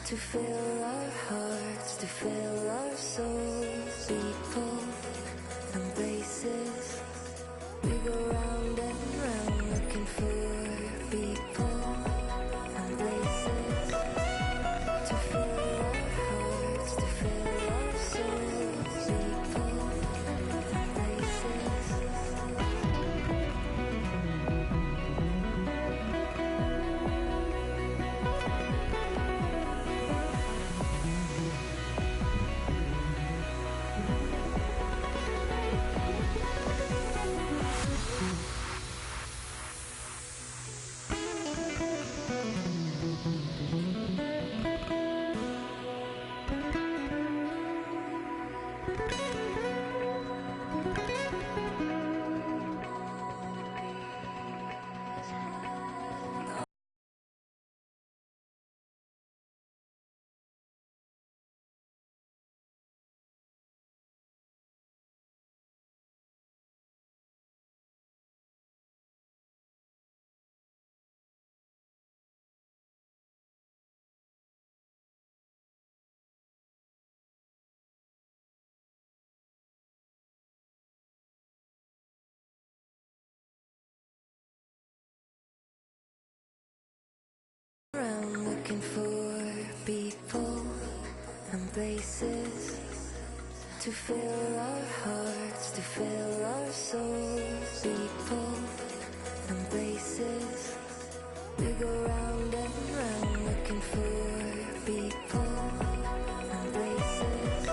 to fill our hearts, to fill our souls. People and places, we go round and round looking for people and places to fill our hearts, to fill our souls. People and places. Around looking for people and places to fill our hearts, to fill our souls. People and places, we go round and round looking for people and places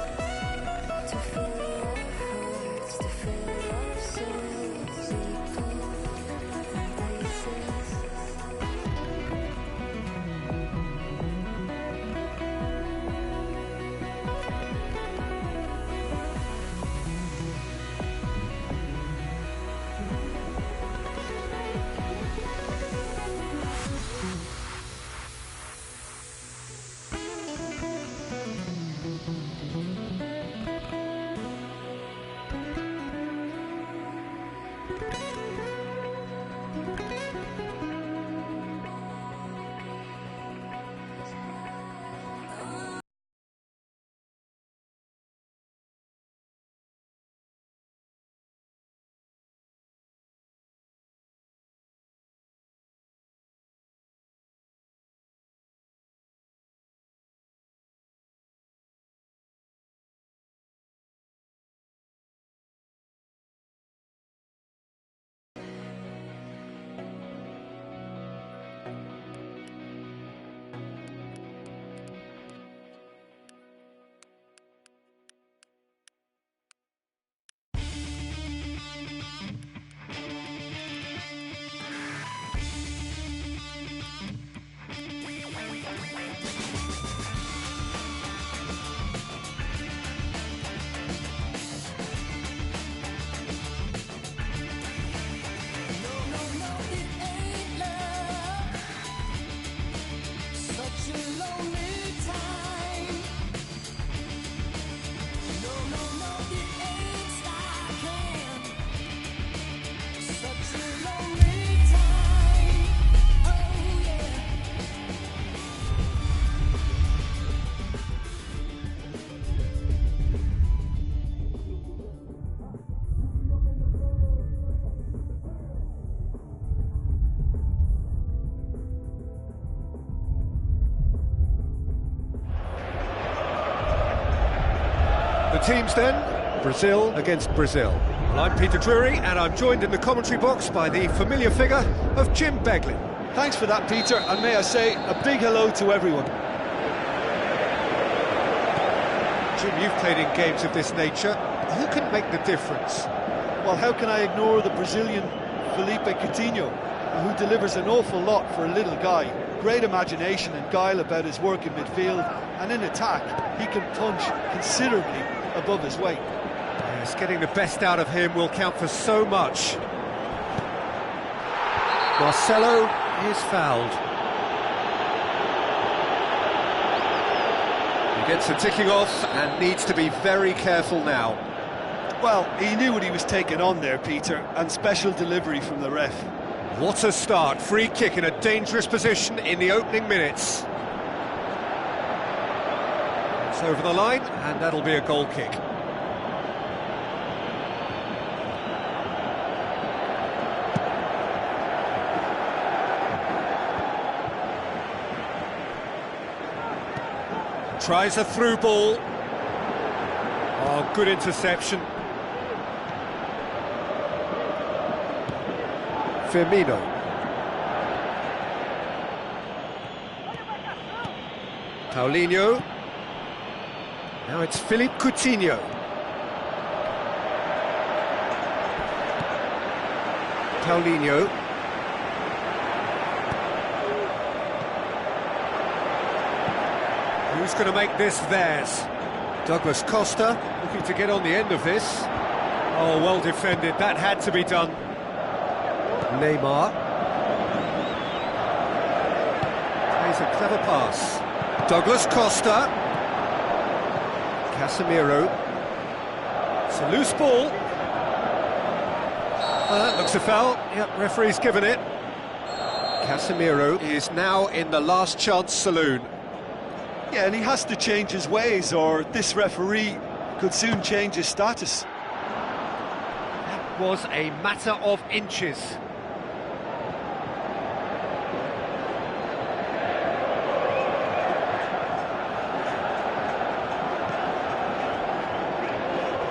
to fill our hearts, to fill our souls. People and places. The teams then, Brazil against Brazil. Well, I'm Peter Drury, and I'm joined in the commentary box by the familiar figure of Jim Beglin. Thanks for that, Peter, and may I say a big hello to everyone. Jim, you've played in games of this nature. Who can make the difference? Well, how can I ignore the Brazilian Felipe Coutinho, who delivers an awful lot for a little guy? Great imagination and guile about his work in midfield, and in attack, he can punch considerably above his weight. Yes, getting the best out of him will count for so much. Marcelo is fouled. He gets the ticking off and needs to be very careful now. Well, he knew what he was taking on there, Peter, and special delivery from the ref. What a start. Free kick in a dangerous position in the opening minutes. It's over the line, and that'll be a goal kick. Tries a through ball. Oh, good interception. Firmino. Paulinho. Now it's Philippe Coutinho. Paulinho. Who's going to make this theirs? Douglas Costa looking to get on the end of this. Oh, well defended. That had to be done. Neymar. Plays a clever pass. Douglas Costa. Casemiro. It's a loose ball. That looks a foul. Yep, referee's given it. Casemiro is now in the last chance saloon. Yeah, and he has to change his ways, or this referee could soon change his status. That was a matter of inches.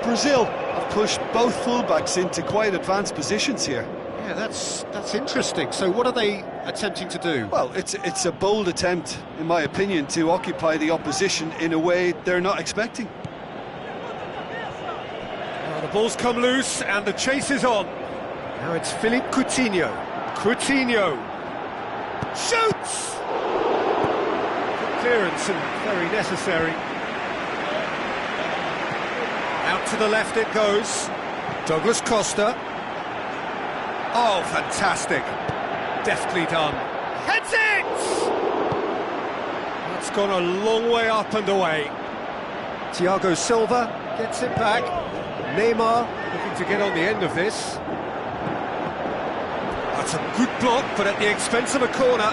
Brazil have pushed both fullbacks into quite advanced positions here. Yeah, that's interesting. So what are they attempting to do? Well, it's a bold attempt, in my opinion, to occupy the opposition in a way they're not expecting. Well, the ball's come loose and the chase is on. Now it's Philippe Coutinho. Coutinho shoots! Good clearance and very necessary. Out to the left it goes. Douglas Costa. Oh, fantastic. Deftly done. Heads it! That's gone a long way up and away. Thiago Silva gets it back. Neymar looking to get on the end of this. That's a good block, but at the expense of a corner.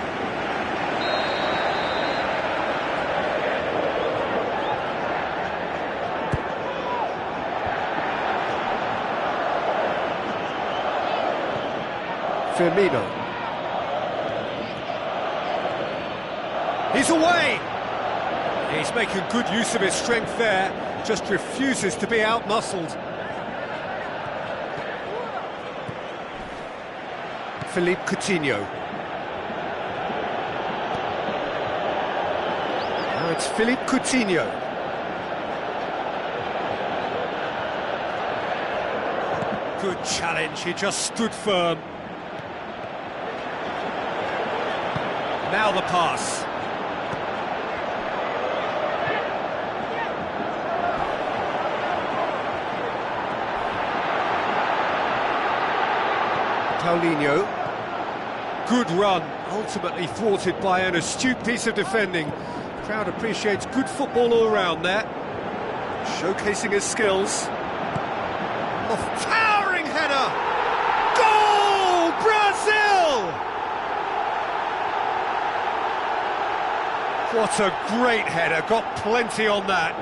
Firmino. He's away! He's making good use of his strength there, just refuses to be out-muscled. Philippe Coutinho. Now it's Philippe Coutinho. Good challenge, he just stood firm. Now the pass. Paulinho. Good run, ultimately thwarted by an astute piece of defending. Crowd appreciates good football all round there. Showcasing his skills. Off towering header! Goal! Brazil! What a great header, got plenty on that.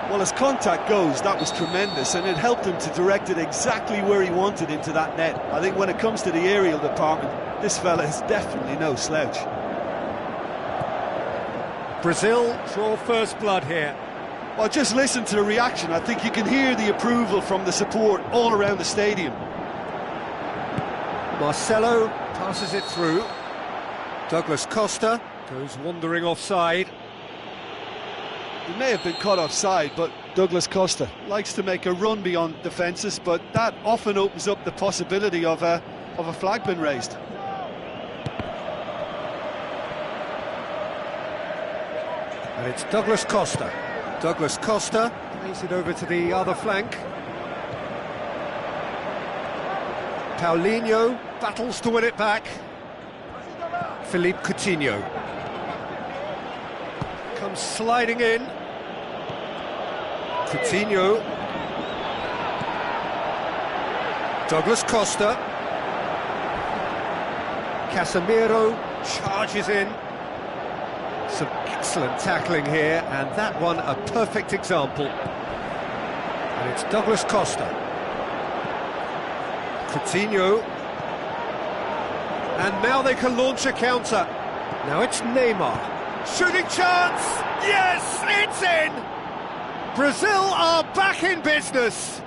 Well, as contact goes, that was tremendous, and it helped him to direct it exactly where he wanted into that net. I think when it comes to the aerial department, this fella is definitely no slouch. Brazil draw first blood here. Well, just listen to the reaction. I think you can hear the approval from the support all around the stadium. Marcelo passes it through. Douglas Costa goes wandering offside. He may have been caught offside, but Douglas Costa likes to make a run beyond defences, but that often opens up the possibility of a flag being raised. And it's Douglas Costa. Douglas Costa plays it over to the other flank. Paulinho battles to win it back. Philippe Coutinho comes sliding in. Coutinho. Douglas Costa. Casemiro charges in. Some excellent tackling here, and that one a perfect example. And it's Douglas Costa. Coutinho. And now they can launch a counter. Now it's Neymar. Shooting chance! Yes, it's in! Brazil are back in business!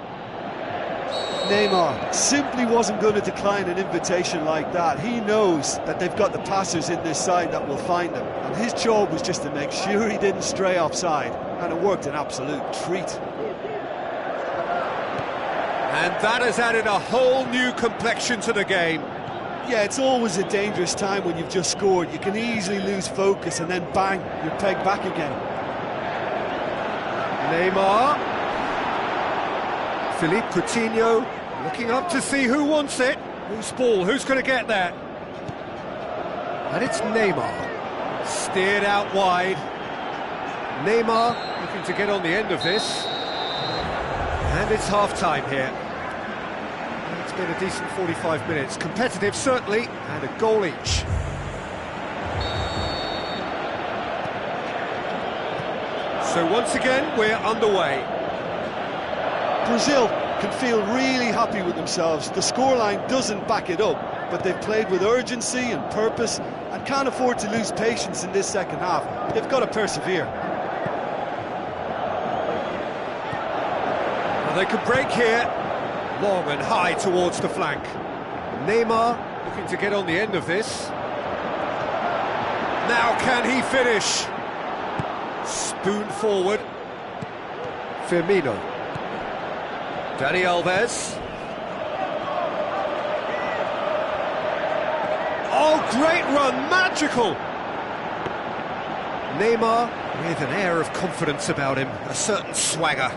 Neymar simply wasn't going to decline an invitation like that. He knows that they've got the passers in this side that will find him, and his job was just to make sure he didn't stray offside, and it worked an absolute treat. And that has added a whole new complexion to the game. Yeah, it's always a dangerous time when you've just scored. You can easily lose focus and then bang, you're pegged back again. Neymar. Philippe Coutinho looking up to see who wants it. Whose ball? Who's going to get there? And it's Neymar. Steered out wide. Neymar looking to get on the end of this. And it's half-time here. It's been a decent 45 minutes. Competitive, certainly, and a goal each. So once again, we're underway. Brazil can feel really happy with themselves. The scoreline doesn't back it up, but they've played with urgency and purpose and can't afford to lose patience in this second half. They've got to persevere. Well, they can break here. Long and high towards the flank. Neymar looking to get on the end of this. Now can he finish? Spoon forward. Firmino. Dani Alves. Oh, great run, magical! Neymar with an air of confidence about him, a certain swagger.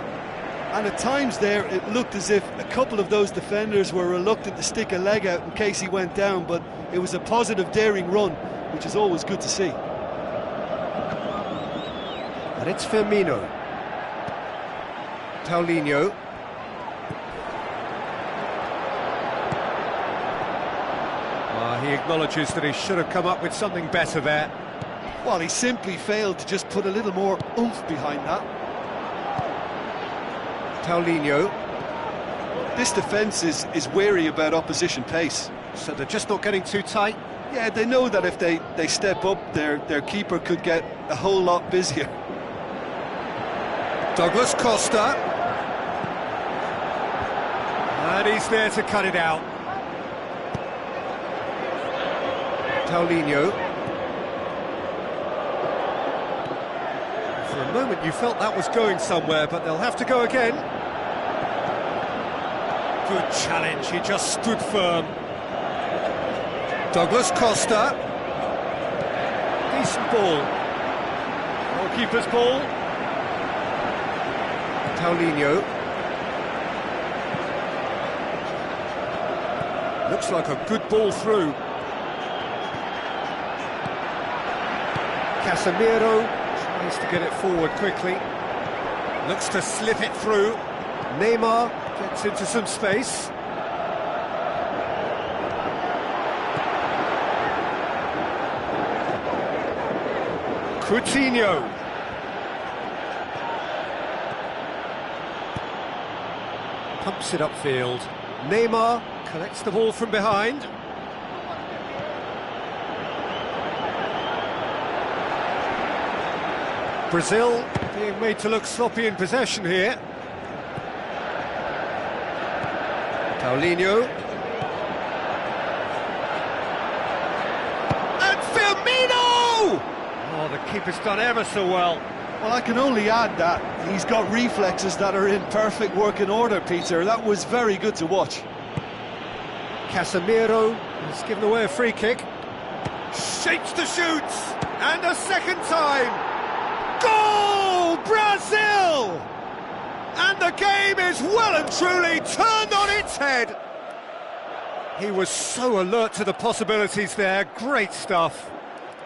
And at times there, it looked as if a couple of those defenders were reluctant to stick a leg out in case he went down, but it was a positive, daring run, which is always good to see. And it's Firmino. Paulinho. He acknowledges that he should have come up with something better there. Well, he simply failed to just put a little more oomph behind that. Paulinho. This defence is wary about opposition pace. So they're just not getting too tight? Yeah, they know that if they step up, their keeper could get a whole lot busier. Douglas Costa. And he's there to cut it out. Paulinho. For a moment you felt that was going somewhere, but they'll have to go again. Good challenge, he just stood firm. Douglas Costa. Decent ball. Goalkeeper's ball. Paulinho. Looks like a good ball through. Casemiro tries to get it forward quickly. Looks to slip it through. Neymar gets into some space. Coutinho. Pumps it upfield. Neymar collects the ball from behind. Brazil being made to look sloppy in possession here. Paulinho. And Firmino! Oh, the keeper's done ever so well. Well, I can only add that he's got reflexes that are in perfect working order, Peter. That was very good to watch. Casemiro has given away a free kick. Shapes the shoots! And a second time! Goal! Brazil! And the game is well and truly turned on its head. He was so alert to the possibilities there. Great stuff.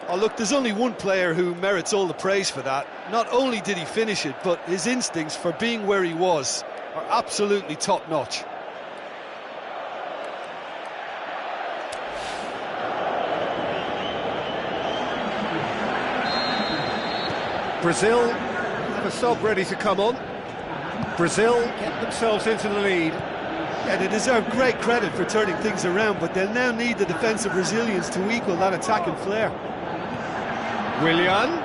Oh, look, there's only one player who merits all the praise for that. Not only did he finish it, but his instincts for being where he was are absolutely top-notch. Brazil have a sub ready to come on. Brazil get themselves into the lead. Yeah, they deserve great credit for turning things around, but they'll now need the defensive Brazilians to equal that attacking flair. Willian.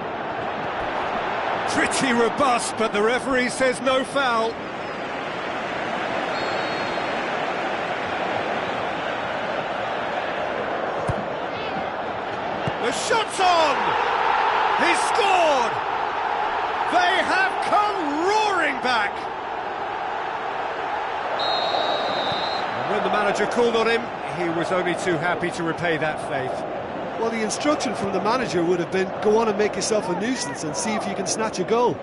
Pretty robust, but the referee says no foul. The shot's on! He's scored! They have come roaring back! And when the manager called on him, he was only too happy to repay that faith. Well, the instruction from the manager would have been, go on and make yourself a nuisance and see if you can snatch a goal.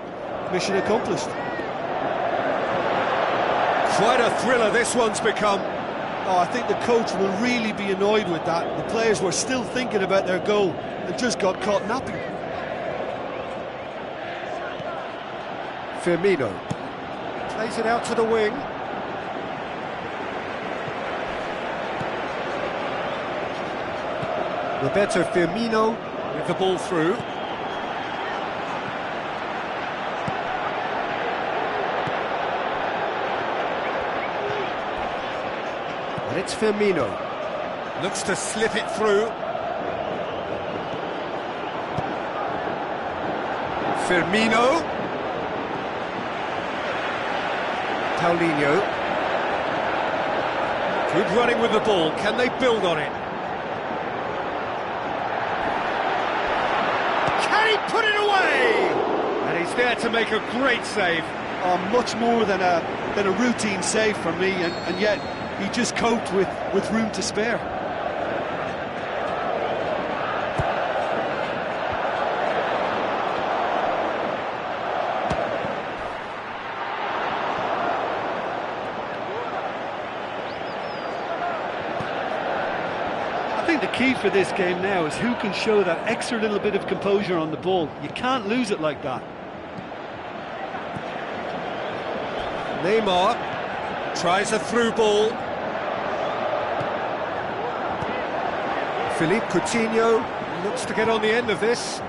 Mission accomplished. Quite a thriller this one's become. Oh, I think the coach will really be annoyed with that. The players were still thinking about their goal and just got caught napping. Firmino plays it out to the wing. Roberto Firmino with the ball through. And it's Firmino. Looks to slip it through. Firmino. Paulinho. Good running with the ball. Can they build on it? Put it away! And he's there to make a great save. Much more than a routine save for me, and yet he just coped with room to spare. I think the key for this game now is who can show that extra little bit of composure on the ball. You can't lose it like that. Neymar tries a through ball. Philippe Coutinho looks to get on the end of this.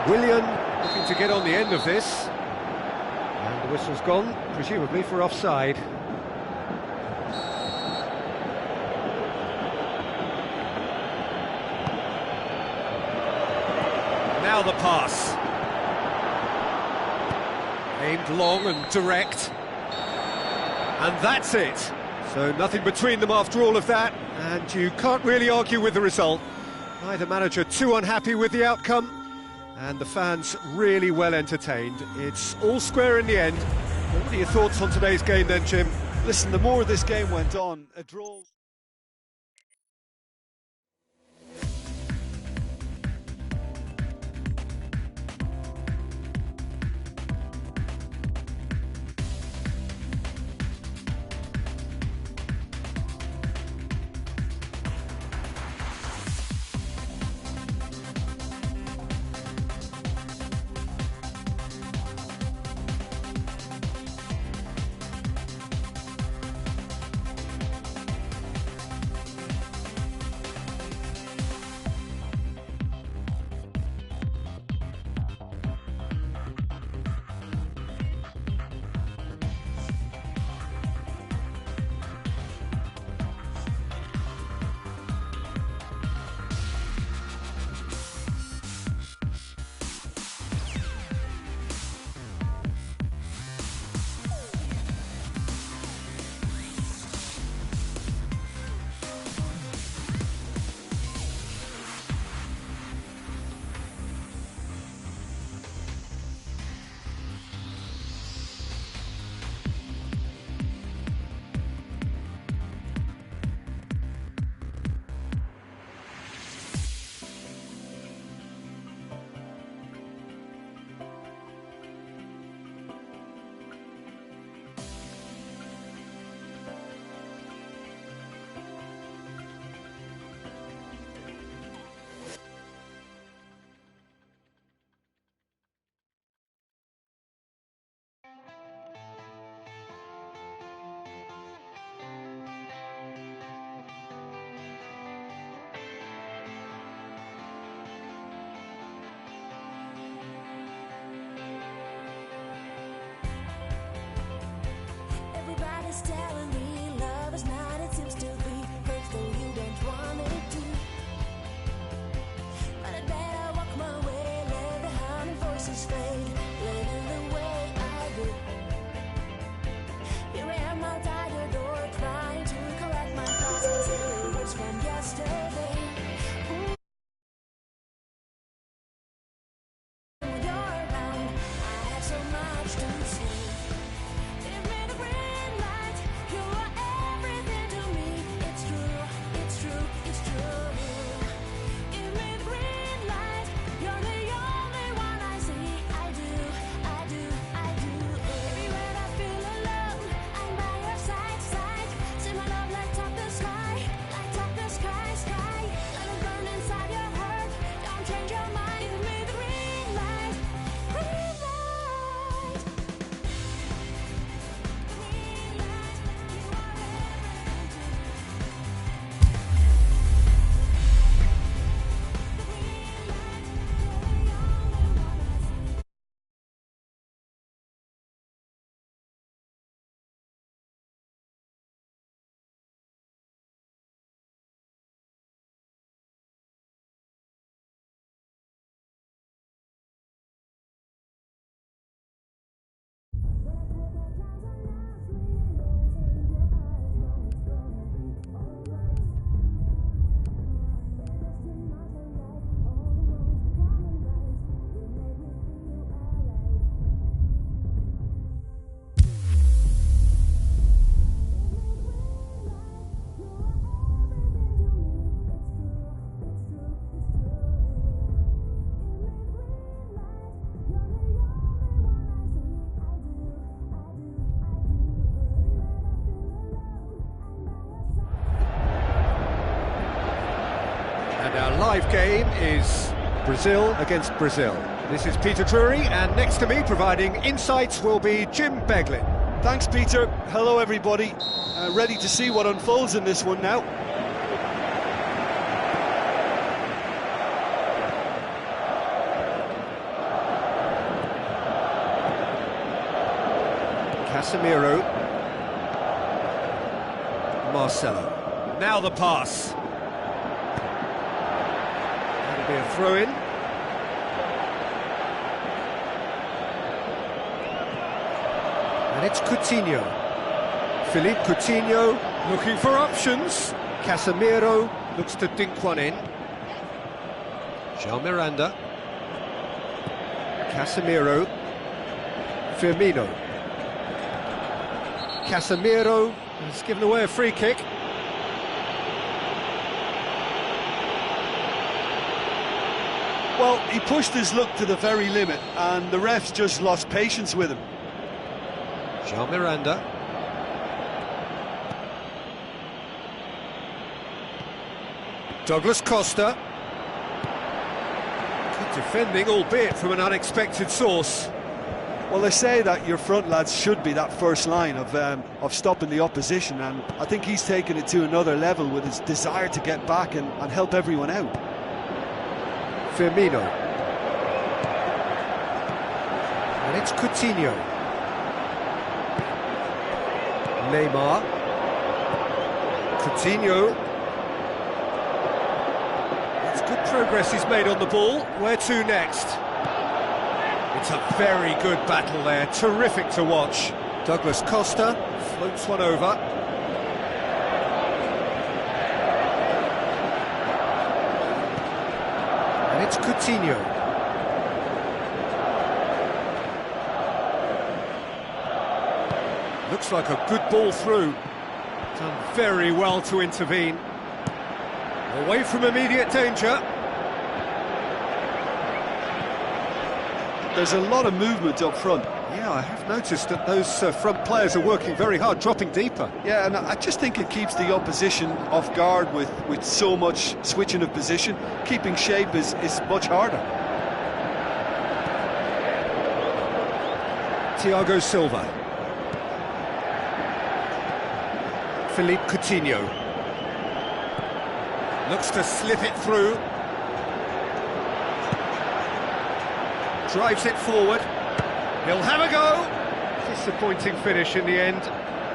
Willian looking to get on the end of this. And the whistle's gone, presumably for offside. Now the pass. Aimed long and direct. And that's it. So nothing between them after all of that, and you can't really argue with the result. Neither manager too unhappy with the outcome, and the fans really well entertained. It's all square in the end. What are your thoughts on today's game then, Jim? Listen, the more this game went on, a draw... live game is Brazil against Brazil. This is Peter Drury, and next to me providing insights will be Jim Beglin. Thanks, Peter. Hello, everybody. Ready to see what unfolds in this one now. Casemiro. Marcelo. Now the pass. That'll be a throw-in. And it's Coutinho. Philippe Coutinho looking for options. Casemiro looks to dink one in. Jean Miranda. Casemiro. Firmino. Casemiro has given away a free kick. Well, he pushed his luck to the very limit, and the refs just lost patience with him. Jean Miranda. Douglas Costa. Good defending, albeit from an unexpected source. Well, they say that your front lads should be that first line of stopping the opposition, and I think he's taken it to another level with his desire to get back and help everyone out. Firmino. And it's Coutinho. Neymar. Coutinho. That's good progress he's made on the ball. Where to next? It's a very good battle there, terrific to watch. Douglas Costa floats one over. And it's Coutinho. Looks like a good ball through. Done very well to intervene. Away from immediate danger. There's a lot of movement up front. Yeah, I have noticed that those front players are working very hard, dropping deeper. Yeah, and I just think it keeps the opposition off guard with so much switching of position. Keeping shape is much harder. Thiago Silva. Philippe Coutinho. Looks to slip it through. Drives it forward. He'll have a go. Disappointing finish in the end.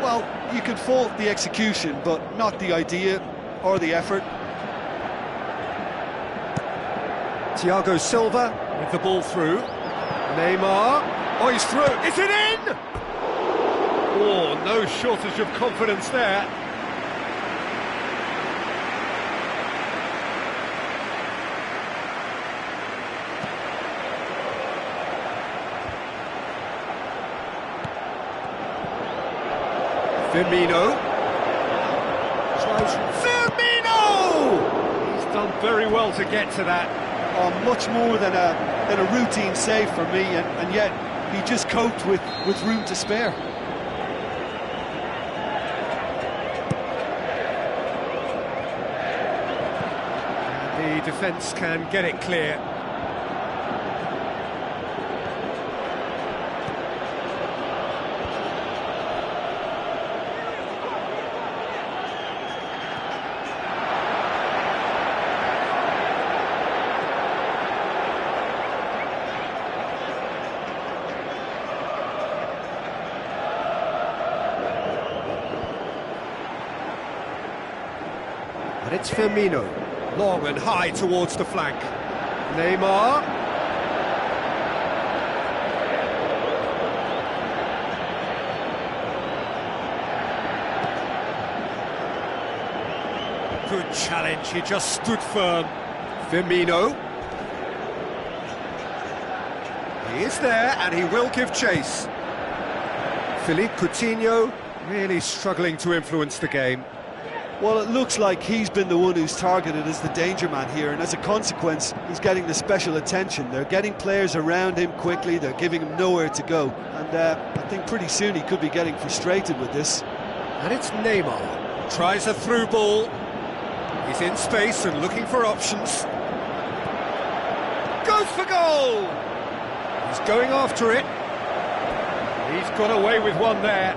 Well, you can fault the execution, but not the idea or the effort. Thiago Silva with the ball through. Neymar. Oh, he's through. Is it in? Oh, no shortage of confidence there. Firmino. Firmino! He's done very well to get to that. Oh, much more than a routine save for me, and yet he just coped with room to spare. The defence can get it clear. And it's Firmino, long and high towards the flank. Neymar. Good challenge, he just stood firm. Firmino. He is there and he will give chase. Philippe Coutinho really struggling to influence the game. Well, it looks like he's been the one who's targeted as the danger man here, and as a consequence, he's getting the special attention. They're getting players around him quickly, they're giving him nowhere to go, and I think pretty soon he could be getting frustrated with this. And it's Neymar. Tries a through ball. He's in space and looking for options. goal! He's going after it. He's got away with one there.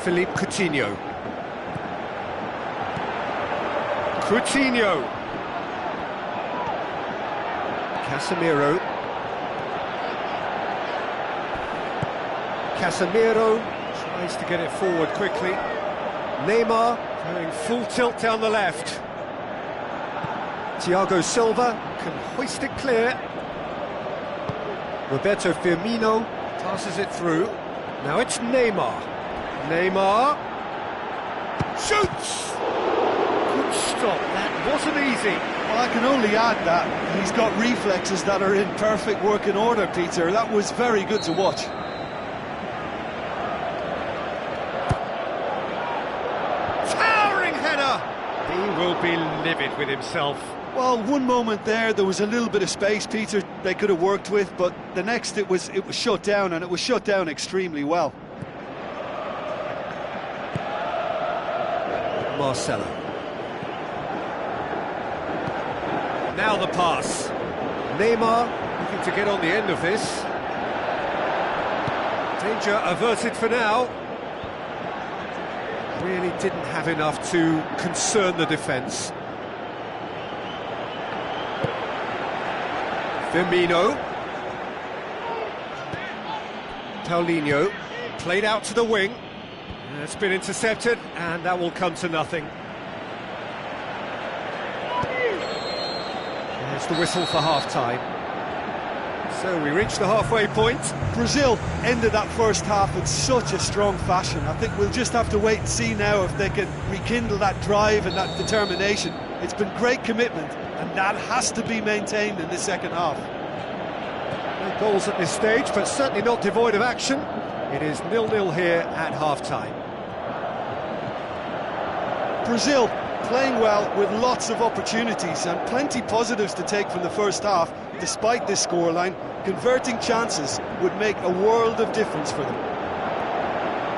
Philippe Coutinho. Coutinho. Casemiro. Casemiro tries to get it forward quickly. Neymar going full tilt down the left. Thiago Silva can hoist it clear. Roberto Firmino passes it through. Now it's Neymar. Neymar shoots! Good stop, that wasn't easy. Well, I can only add that he's got reflexes that are in perfect working order, Peter. That was very good to watch. Towering header! He will be livid with himself. Well, one moment there was a little bit of space, Peter, they could have worked with, but the next it was shut down, and it was shut down extremely well. Marcelo. Now the pass. Neymar looking to get on the end of this. Danger averted for now. Really didn't have enough to concern the defence. Firmino. Paulinho played out to the wing. It's been intercepted, and that will come to nothing. There's the whistle for half-time. So we reach the halfway point. Brazil ended that first half in such a strong fashion. I think we'll just have to wait and see now if they can rekindle that drive and that determination. It's been great commitment, and that has to be maintained in the second half. No goals at this stage, but certainly not devoid of action. It is 0-0 here at half-time. Brazil playing well with lots of opportunities and plenty positives to take from the first half. Despite this scoreline, converting chances would make a world of difference for them.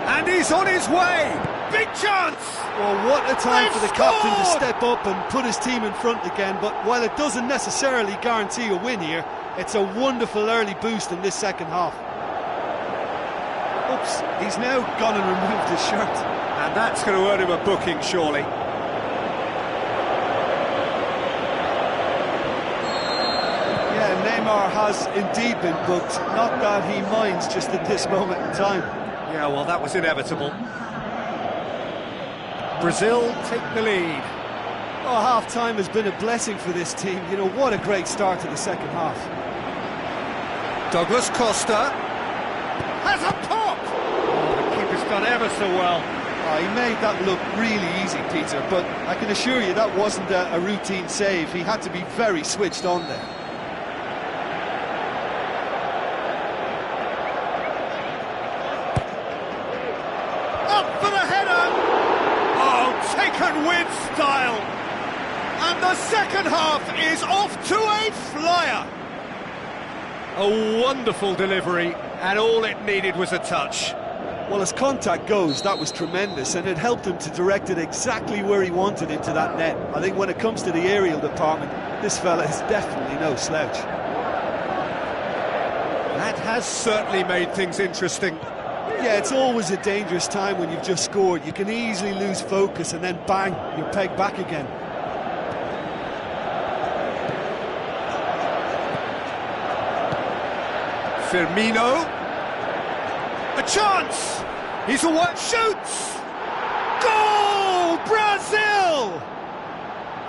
And he's on his way! Big chance! Well, what a time for the captain to scored! step up and put his team in front again, but while it doesn't necessarily guarantee a win here, it's a wonderful early boost in this second half. Oops, he's now gone and removed his shirt. And that's going to earn him a booking, surely. Yeah, Neymar has indeed been booked. Not that he minds just at this moment in time. Yeah, well, that was inevitable. Brazil take the lead. Oh, half-time has been a blessing for this team. You know, what a great start to the second half. Douglas Costa has a pop! Oh, the keeper's done ever so well. Oh, he made that look really easy, Peter, but I can assure you that wasn't a routine save. He had to be very switched on there. Up for the header! Oh, taken with style! And the second half is off to a flyer! A wonderful delivery, and all it needed was a touch. Well, as contact goes, that was tremendous, and it helped him to direct it exactly where he wanted into that net. I think when it comes to the aerial department, this fella is definitely no slouch. That has certainly made things interesting. Yeah, it's always a dangerous time when you've just scored. You can easily lose focus and then bang, you're pegged back again. Firmino. A chance! He's away, shoots! Goal! Brazil!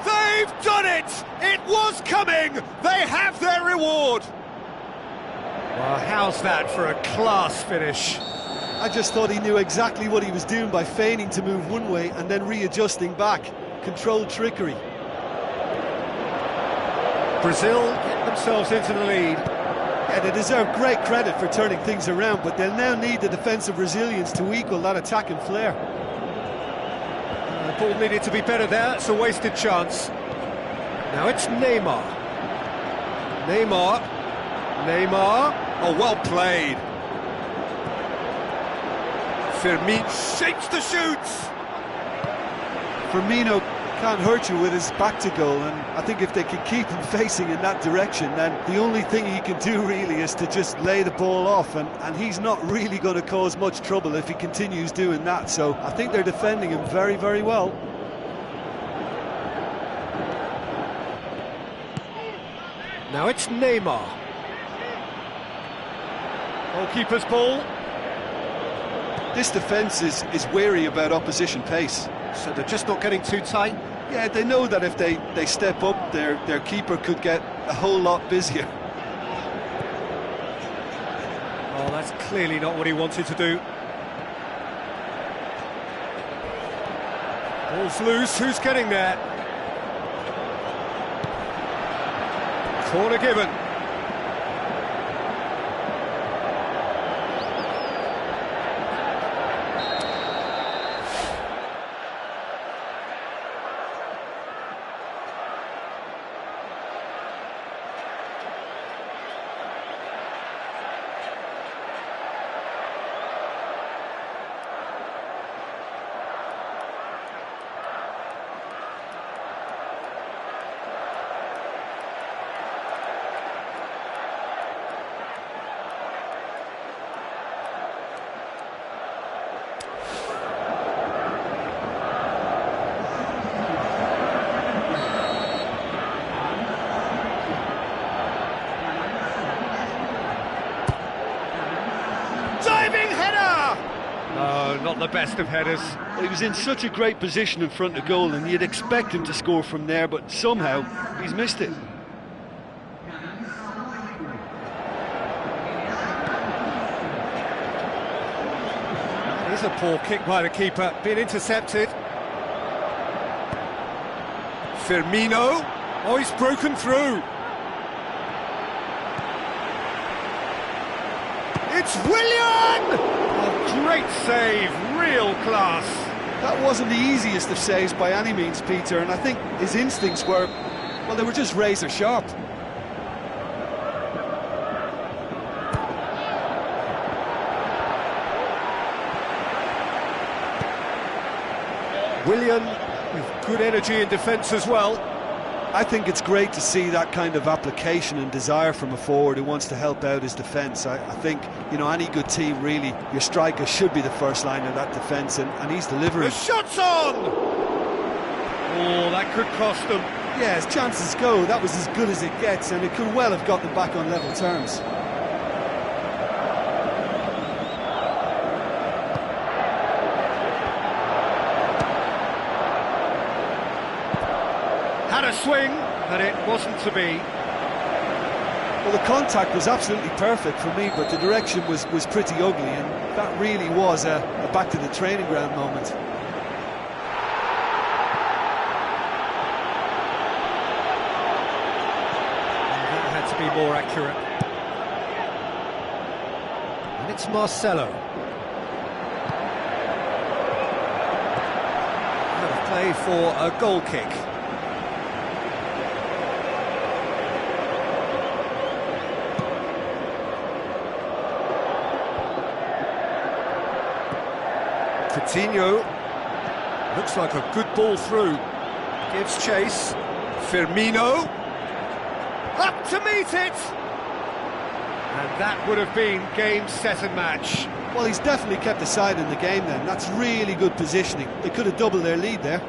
They've done it! It was coming! They have their reward! Well, how's that for a class finish? I just thought he knew exactly what he was doing by feigning to move one way and then readjusting back. Controlled trickery. Brazil get themselves into the lead. Yeah, they deserve great credit for turning things around, but they'll now need the defensive resilience to equal that attacking flair. The ball needed to be better there, it's a wasted chance. Now it's Neymar. Neymar. Oh, well played. Firmino shapes the shoots. Firmino can't hurt you with his back to goal, and I think if they can keep him facing in that direction, then the only thing he can do really is to just lay the ball off, and he's not really going to cause much trouble if he continues doing that. So I think they're defending him very, very well. Now it's Neymar. Goalkeeper's ball. This defence is wary about opposition pace. So they're just not getting too tight. Yeah, they know that if they step up, their keeper could get a whole lot busier. Oh, that's clearly not what he wanted to do. Ball's loose, who's getting there? Corner given. Not the best of headers. Well, he was in such a great position in front of goal, and you'd expect him to score from there, but somehow he's missed it. Here's a poor kick by the keeper, being intercepted. Firmino. Oh, he's broken through. It's Willian! Oh, great save, real class. That wasn't the easiest of saves by any means, Peter, and I think his instincts were, well, they were just razor sharp. Willian with good energy in defence as well. I think it's great to see that kind of application and desire from a forward who wants to help out his defence. I think, you know, any good team, really, your striker should be the first line of that defence, and he's delivering. The shot's on! Oh, that could cost them. Yeah, as chances go, that was as good as it gets, and it could well have got them back on level terms. Had a swing, but it wasn't to be. Well, the contact was absolutely perfect for me, but the direction was pretty ugly, and that really was a back to the training ground moment. That had to be more accurate. And it's Marcelo. Out of play for a goal kick. Coutinho, looks like a good ball through, gives chase, Firmino, up to meet it! And that would have been game, set and match. Well, he's definitely kept the side in the game then, that's really good positioning. They could have doubled their lead there.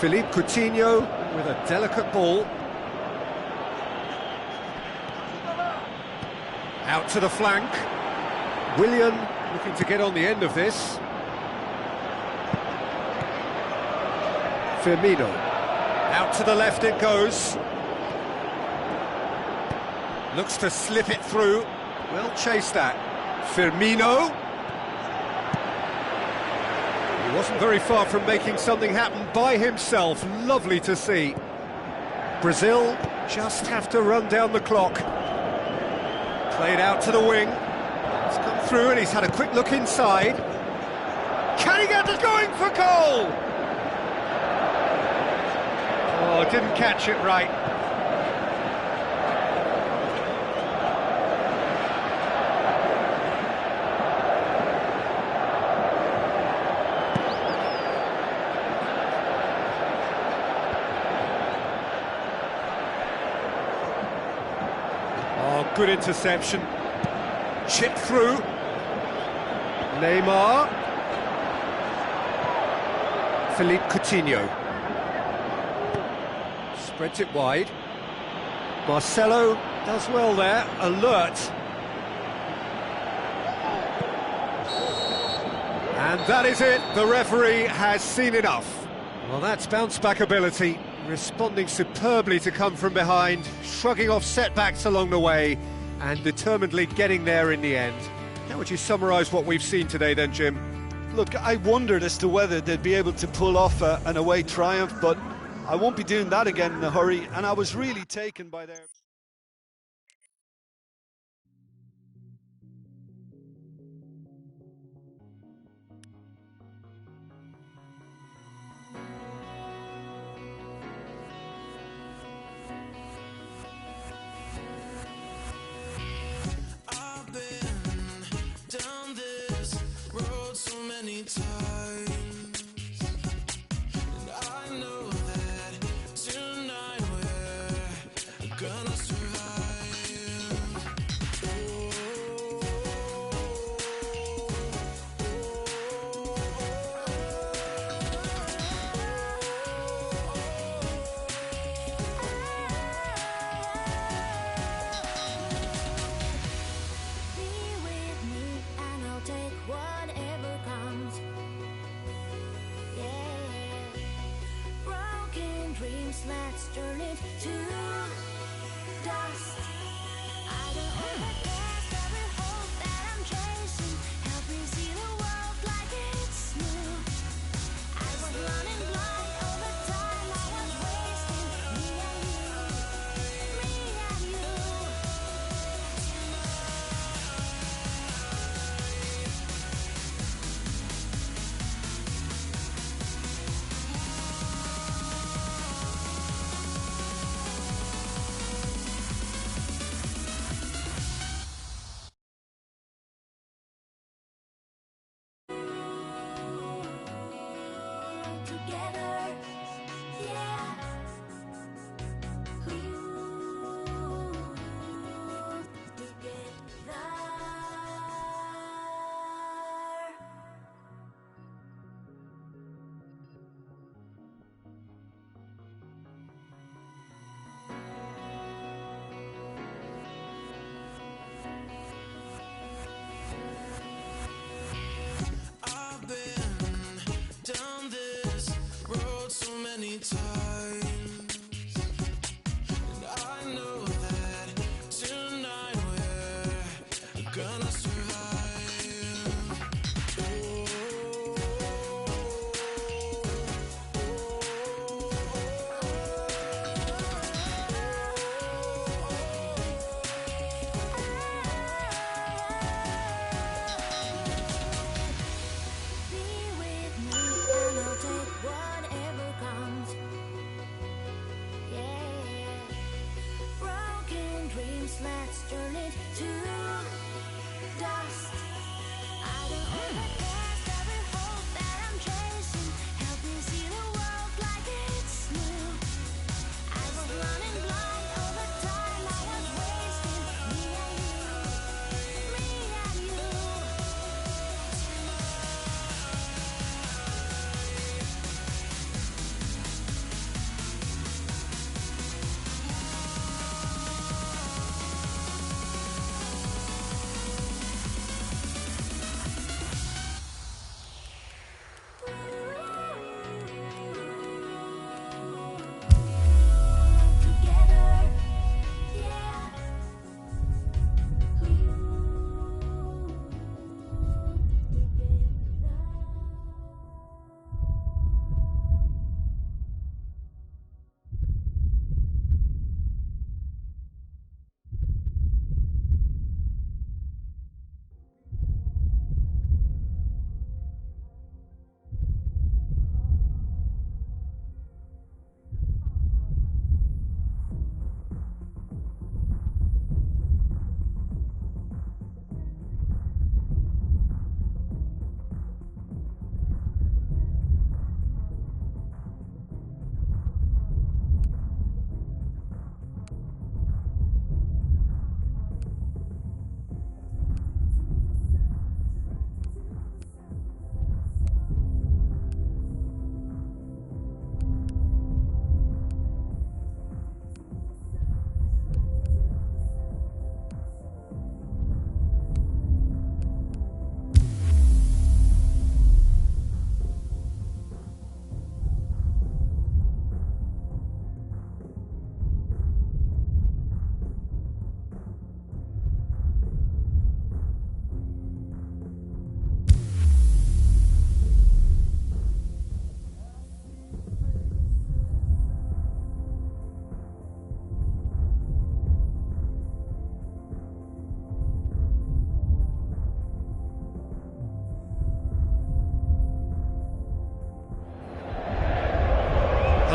Philippe Coutinho with a delicate ball. Out to the flank, Willian looking to get on the end of this. Firmino, out to the left it goes. Looks to slip it through, will chase that. Firmino. He wasn't very far from making something happen by himself, lovely to see. Brazil just have to run down the clock. Played out to the wing. He's come through and he's had a quick look inside. Can he get it going for goal? Oh, didn't catch it right. good interception. Chip through. Neymar. Philippe Coutinho. Spreads it wide. Marcelo does well there, alert. And that is it, the referee has seen enough. Well, that's bounce-back ability, responding superbly to come from behind, shrugging off setbacks along the way, and determinedly getting there in the end. How would you summarise what we've seen today then, Jim? Look, I wondered as to whether they'd be able to pull off an away triumph, but I won't be doing that again in a hurry, and I was really taken by their... I've been down this road so many times, and I know that tonight we're gonna survive. Be with me and I'll take whatever comes. Yeah. Broken dreams, let's turn it to dust. I don't overcast every hope that I'm chasing. Help me see the world like it's new. I was running blind all the time I was wasting. Me and you, me and you. Together, yeah. Ooh, together. I've been down this road so many times.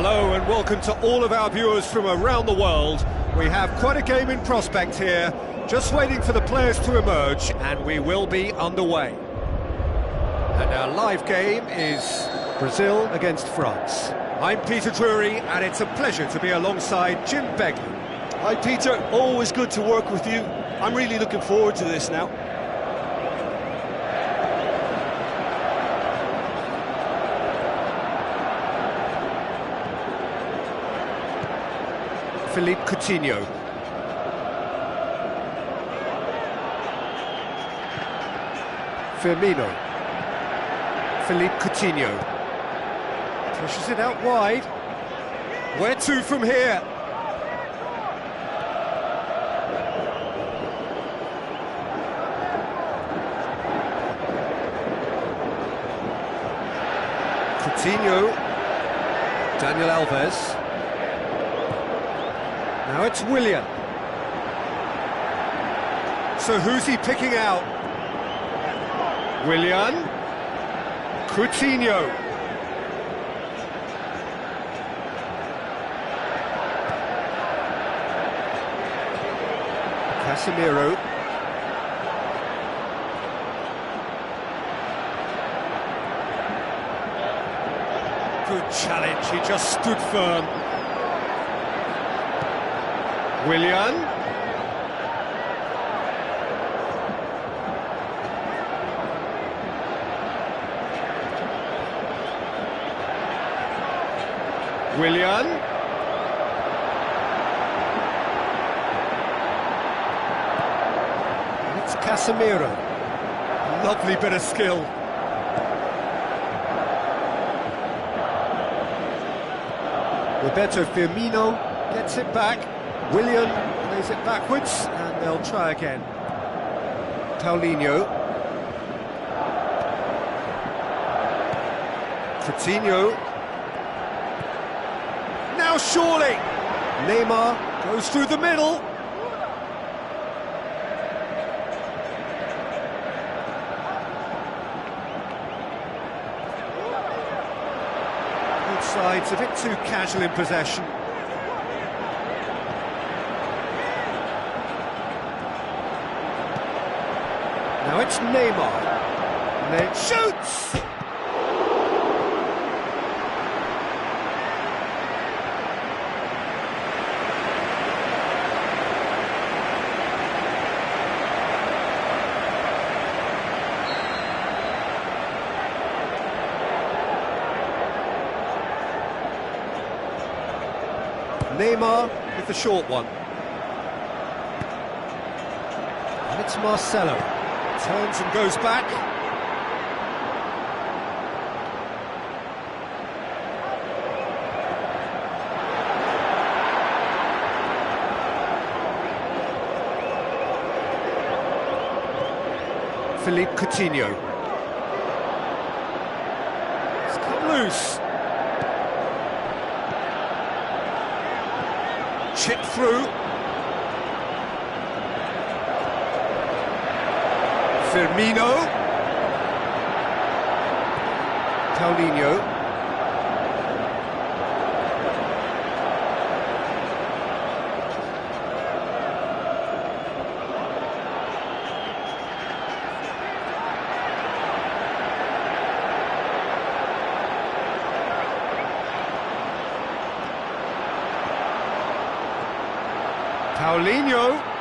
Hello and welcome to all of our viewers from around the world. We have quite a game in prospect here, just waiting for the players to emerge, and we will be underway. And our live game is Brazil against France. I'm Peter Drury, and it's a pleasure to be alongside Jim Begley. Hi Peter, always good to work with you. I'm really looking forward to this now. Philippe Coutinho. Firmino. Philippe Coutinho. Pushes it out wide. Where to from here? Coutinho. Daniel Alves. Now it's Willian. So who's he picking out? Willian. Coutinho. Casemiro. Good challenge, he just stood firm. Willian. Willian. It's Casemiro. Lovely bit of skill. Roberto Firmino gets it back. Willian plays it backwards, and they'll try again. Paulinho. Coutinho. Now surely! Neymar goes through the middle. Both sides a bit too casual in possession. Now it's Neymar. Shoots! Neymar with the short one. And it's Marcelo. Turns and goes back. Philippe Coutinho. It's come loose. Chip through. Firmino. Paulinho. Paulinho.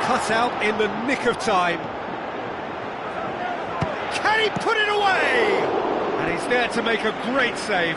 Cut out in the nick of time. Can he put it away? And he's there to make a great save.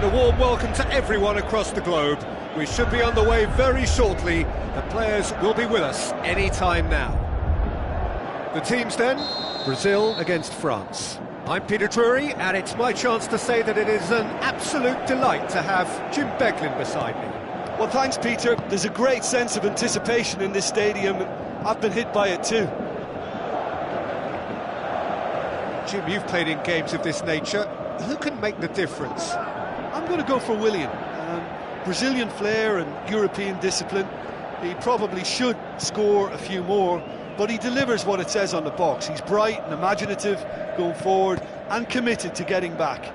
a warm welcome to everyone across the globe. We should be on the way very shortly. The players will be with us any time now. The teams then, Brazil against France. I'm Peter Drury, and it's my chance to say that it is an absolute delight to have Jim Beglin beside me. Well, thanks, Peter. There's a great sense of anticipation in this stadium, and I've been hit by it too. Jim, you've played in games of this nature. Who can make the difference? I'm going to go for Willian. Brazilian flair and European discipline. He probably should score a few more, but he delivers what it says on the box. He's bright and imaginative going forward and committed to getting back.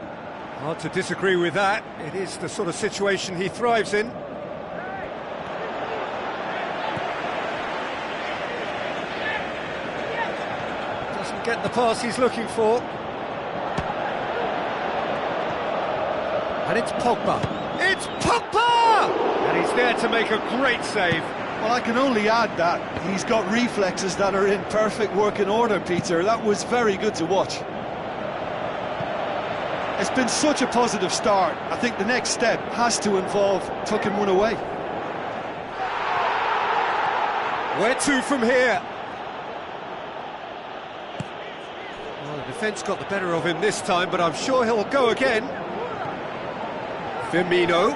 Hard to disagree with that. It is the sort of situation he thrives in. Doesn't get the pass he's looking for. And it's Pogba. It's Pogba! And he's there to make a great save. Well, I can only add that he's got reflexes that are in perfect working order, Peter. That was very good to watch. It's been such a positive start. I think the next step has to involve tucking one away. Where to from here? Well, the defence got the better of him this time, but I'm sure he'll go again. Firmino.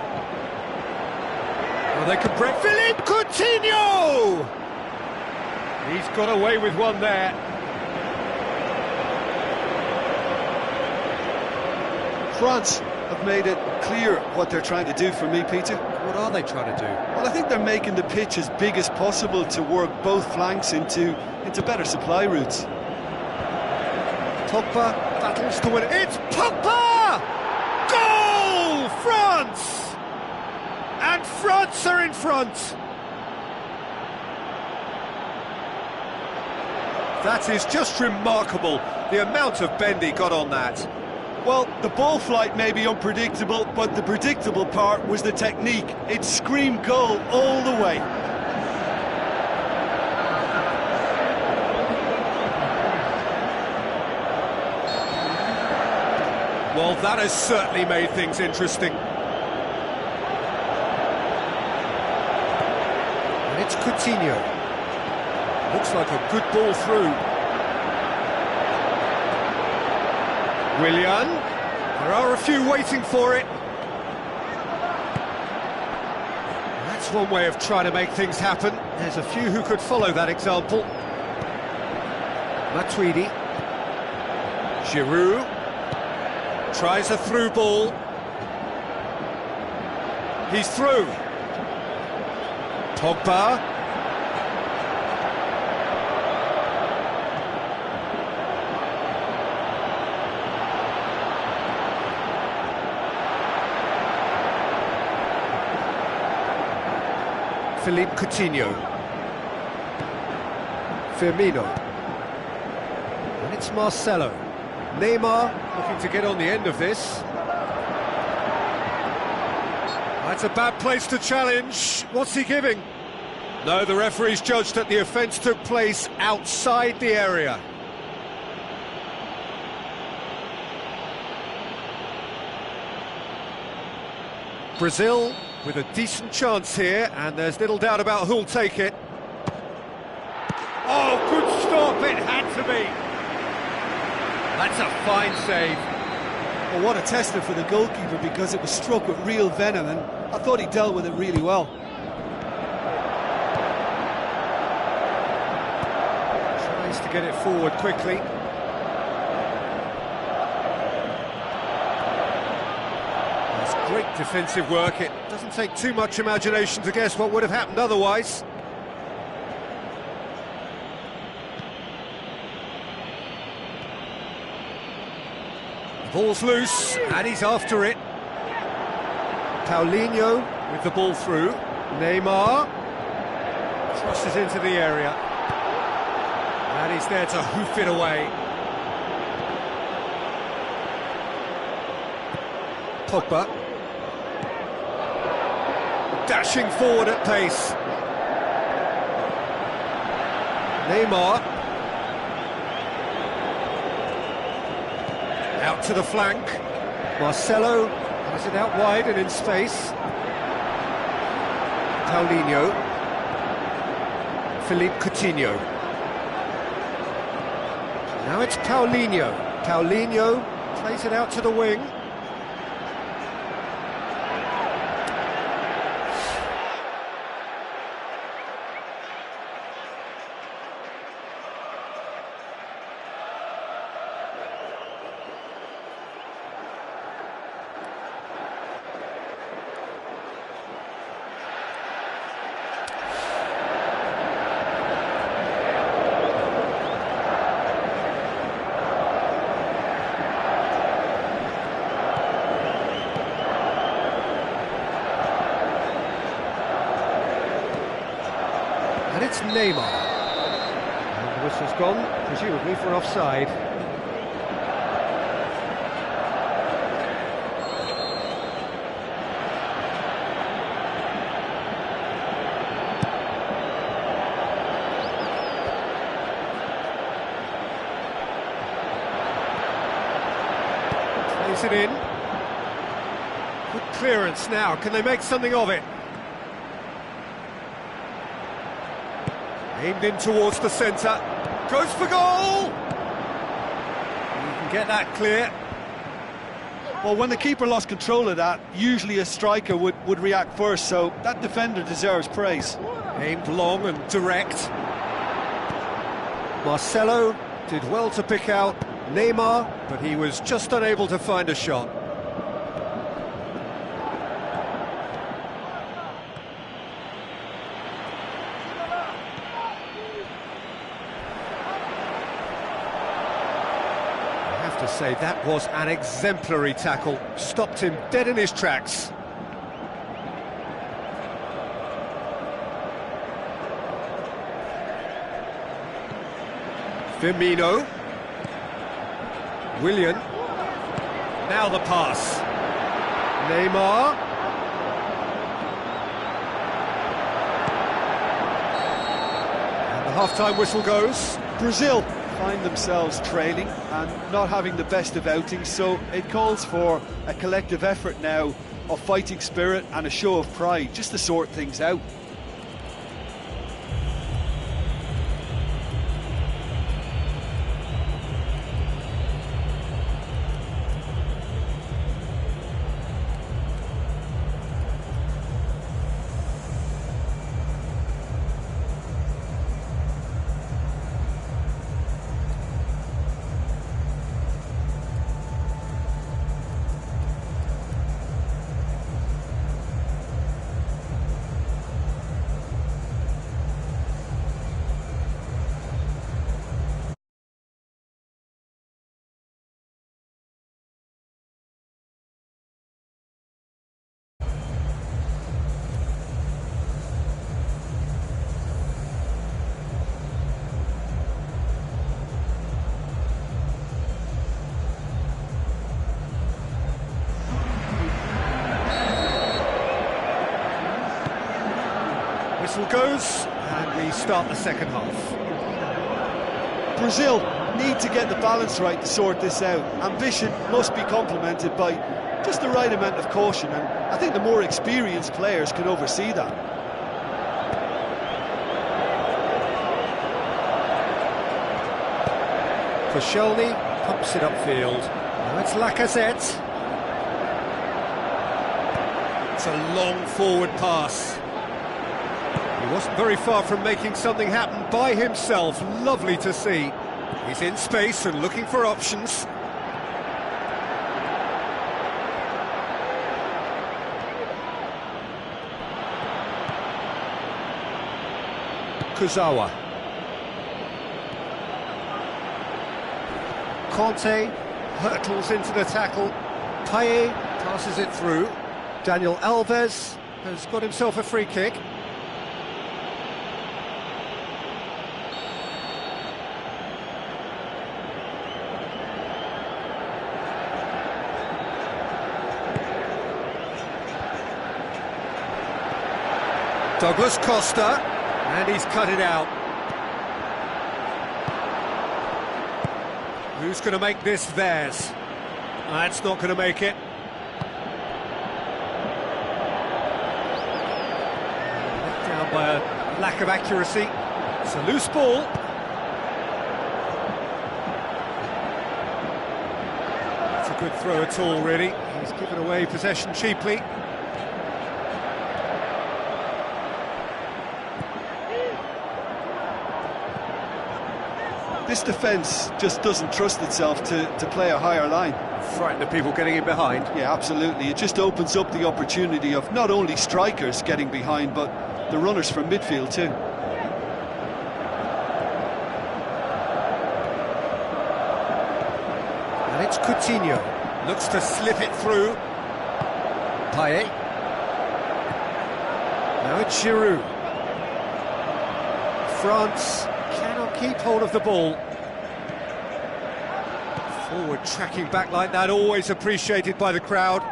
Well, they could break. Philippe Coutinho! He's got away with one there. France have made it clear what they're trying to do for me, Peter. What are they trying to do? Well, I think they're making the pitch as big as possible to work both flanks into better supply routes. Pogba battles to win. It's Pogba! Goal! France! And France are in front. That is just remarkable, the amount of bend he got on that. Well, the ball flight may be unpredictable, but the predictable part was the technique. It screamed goal all the way. Well, that has certainly made things interesting. And it's Coutinho. Looks like a good ball through. Willian. There are a few waiting for it. That's one way of trying to make things happen. There's a few who could follow that example. Matuidi. Giroud. Tries a through ball. He's through. Pogba. Philippe Coutinho. Firmino. And it's Marcelo. Neymar looking to get on the end of this. That's a bad place to challenge. What's he giving? No, the referee's judged that the offence took place outside the area. Brazil with a decent chance here, and there's little doubt about who'll take it. Oh, good stop, it had to be. That's a fine save. Well, what a tester for the goalkeeper, because it was struck with real venom, and I thought he dealt with it really well. Tries to get it forward quickly. That's great defensive work. It doesn't take too much imagination to guess what would have happened otherwise. Ball's loose, and he's after it. Paulinho with the ball through. Neymar crosses into the area. And he's there to hoof it away. Pogba. Dashing forward at pace. Neymar. Out to the flank. Marcelo, and Plays it out wide and in space. Paulinho. Philippe Coutinho. Now it's Paulinho. Paulinho plays it out to the wing. And it's Neymar. And the whistle's gone, presumably for offside. Plays it in. Good clearance now. Can they make something of it? Aimed in towards the centre, goes for goal! You can get that clear. Well, when the keeper lost control of that, usually a striker would react first, so that defender deserves praise. Aimed long and direct. Marcelo did well to pick out Neymar, but he was just unable to find a shot. To say that was an exemplary tackle, stopped him dead in his tracks. Firmino, Willian, now the pass, Neymar, and the half-time whistle goes. Brazil find themselves trailing and not having the best of outings, so it calls for a collective effort now of fighting spirit and a show of pride, just to sort things out. Whistle goes, and we start the second half. Brazil need to get the balance right to sort this out. Ambition must be complemented by just the right amount of caution, and I think the more experienced players can oversee that. Koscielny pumps it upfield. Now it's Lacazette. It's a long forward pass. He wasn't very far from making something happen by himself. Lovely to see. He's in space and looking for options. Kurzawa. Conte hurtles into the tackle. Payet passes it through. Daniel Alves has got himself a free kick. Douglas Costa, and he's cut it out. Who's going to make this theirs? That's not going to make it. down by a lack of accuracy. It's a loose ball. It's a good throw at all, really. He's given away possession cheaply. This defence just doesn't trust itself to play a higher line. Frightened of people getting in behind. Yeah, absolutely. It just opens up the opportunity of not only strikers getting behind, but the runners from midfield too. And it's Coutinho. Looks to slip it through. Payet. Now it's Giroud. France cannot keep hold of the ball. Forward tracking back like that, always appreciated by the crowd.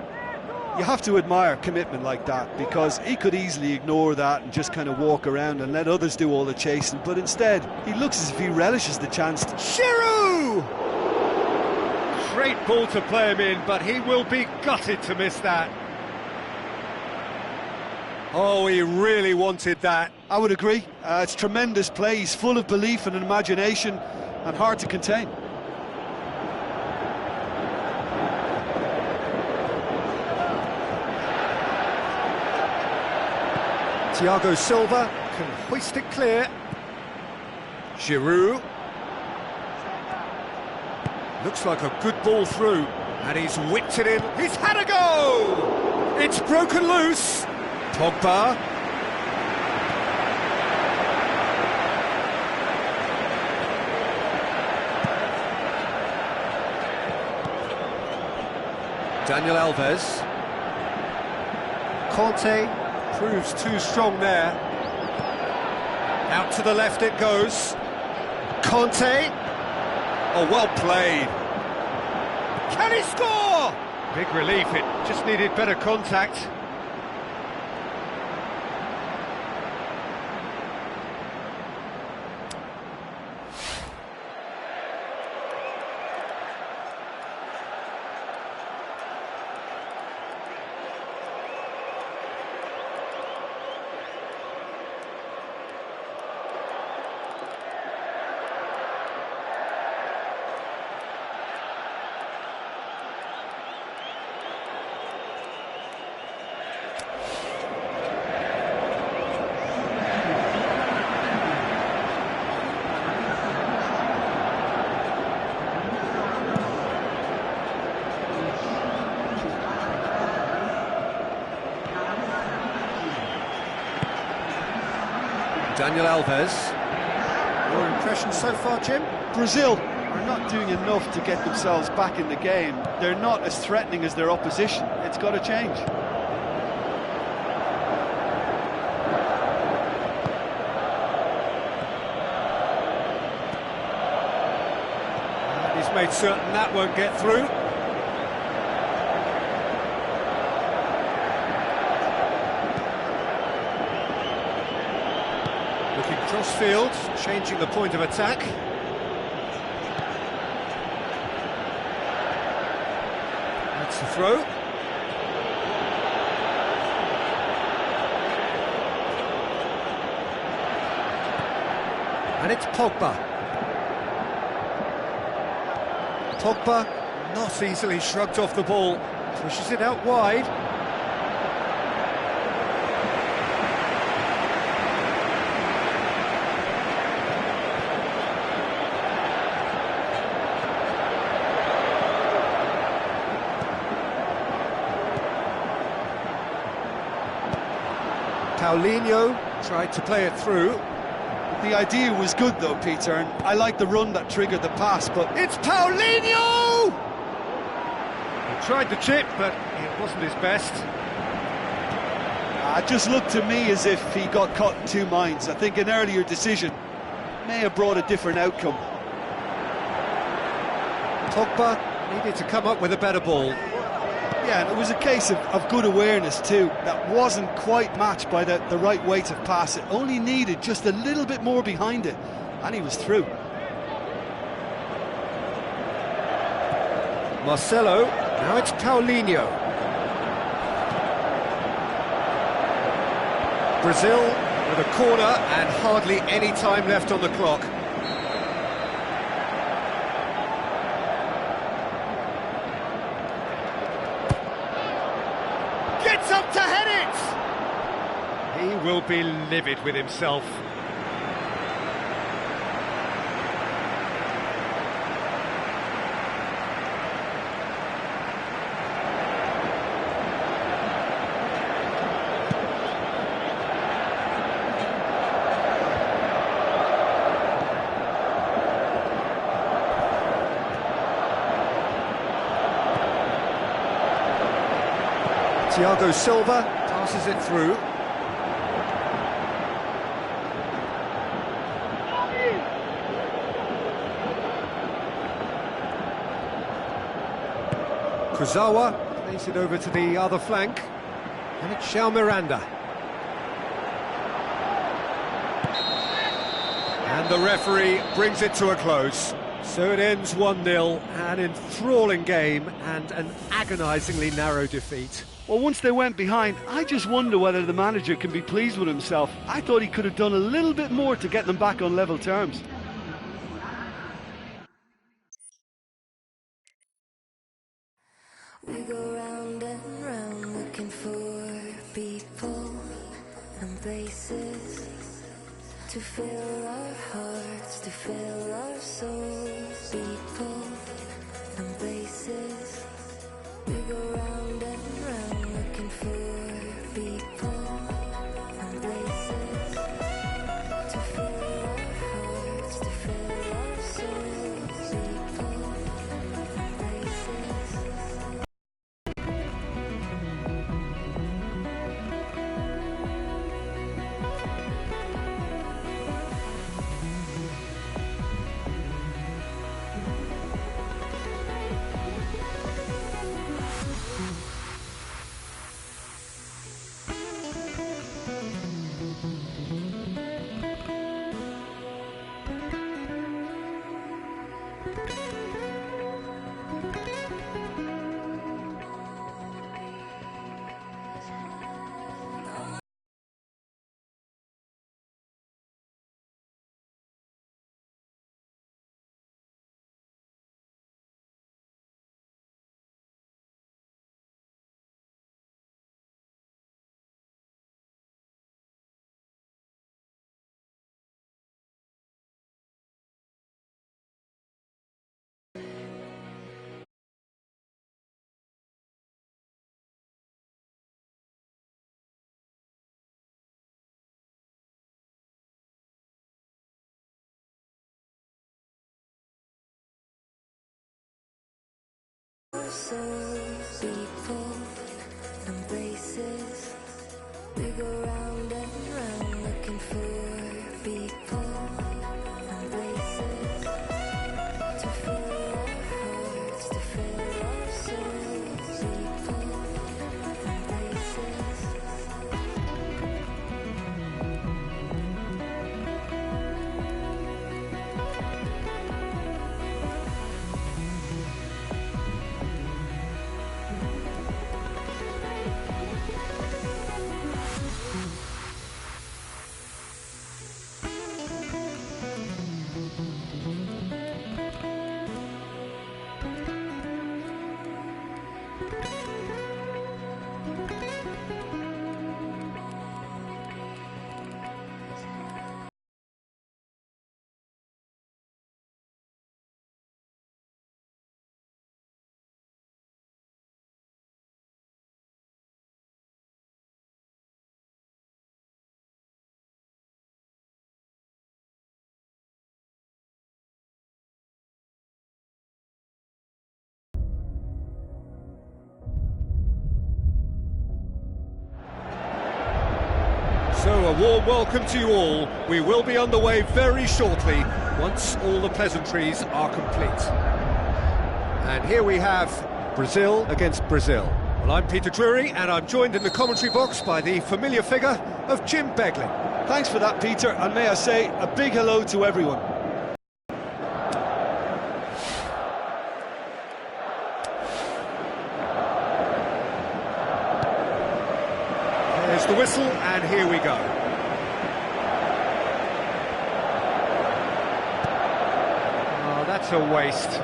You have to admire commitment like that, because he could easily ignore that and just kind of walk around and let others do all the chasing, but instead he looks as if he relishes the chance to... Giroud! Great ball to play him in, but he will be gutted to miss that. Oh, he really wanted that. I would agree. It's tremendous play. He's full of belief and imagination and hard to contain. Thiago Silva can hoist it clear. Giroud. Looks like a good ball through, and he's whipped it in. He's had a go! It's broken loose. Pogba. Daniel Alves. Conte proves too strong there. Out to the left it goes. Conte. Oh, well played. Can he score? Big relief, it just needed better contact. Daniel Alves. Your impression so far, Jim? Brazil are not doing enough to get themselves back in the game. They're not as threatening as their opposition. It's got to change. He's made certain that won't get through. Looking cross-field, changing the point of attack. That's the throw. And it's Pogba. Pogba, not easily shrugged off the ball, pushes it out wide. Paulinho tried to play it through. The idea was good though, Peter, and I like the run that triggered the pass, but... It's Paulinho! He tried the chip, but it wasn't his best. It just looked to me as if he got caught in two minds. I think an earlier decision may have brought a different outcome. Pogba needed to come up with a better ball. Yeah, and it was a case of good awareness too. That wasn't quite matched by the right weight of pass. It only needed just a little bit more behind it, and he was through. Marcelo, now it's Paulinho. Brazil With a corner and hardly any time left on the clock. Gets up to head it! He will be livid with himself. Thiago Silva passes it through. Kurzawa plays it over to the other flank. And it's Shao Miranda. And the referee brings it to a close. So it ends 1-0, an enthralling game and an agonisingly narrow defeat. Well, once they went behind, I just wonder whether the manager can be pleased with himself. I thought he could have done a little bit more to get them back on level terms. We go round and round looking for people and places to fill our hearts, to fill our souls. People and places. We go round and round looking for people and places to fill our hearts, to fill our souls. People and places. So people and places. We go round and round looking for people and places to fill our hearts, to fill our souls. People and places. So a warm welcome to you all. We will be on the way very shortly once all the pleasantries are complete. And here we have Brazil against Brazil. Well, I'm Peter Drury and I'm joined in the commentary box by the familiar figure of Jim Beglin. Thanks for that, Peter, and may I say a big hello to everyone. There's the whistle and here we go. utter waste.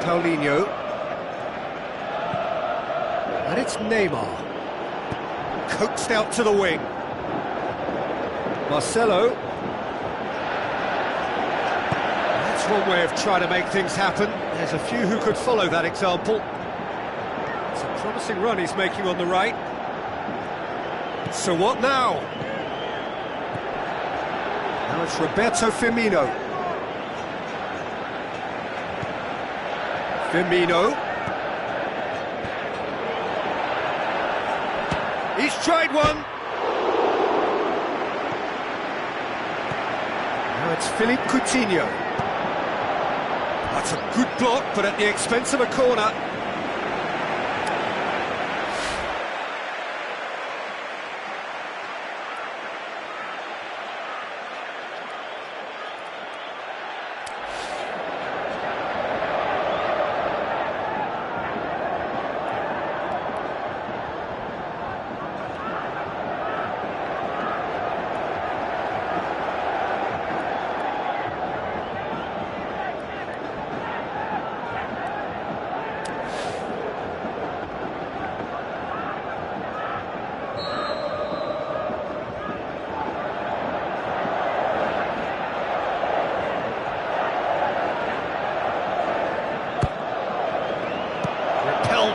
Paulinho. And it's Neymar. Coaxed out to the wing. Marcelo. That's one way of trying to make things happen. There's a few who could follow that example. It's a promising run he's making on the right. So what now? Now it's Roberto Firmino. Firmino. He's tried one. Now it's Philippe Coutinho. That's a good block, but at the expense of a corner.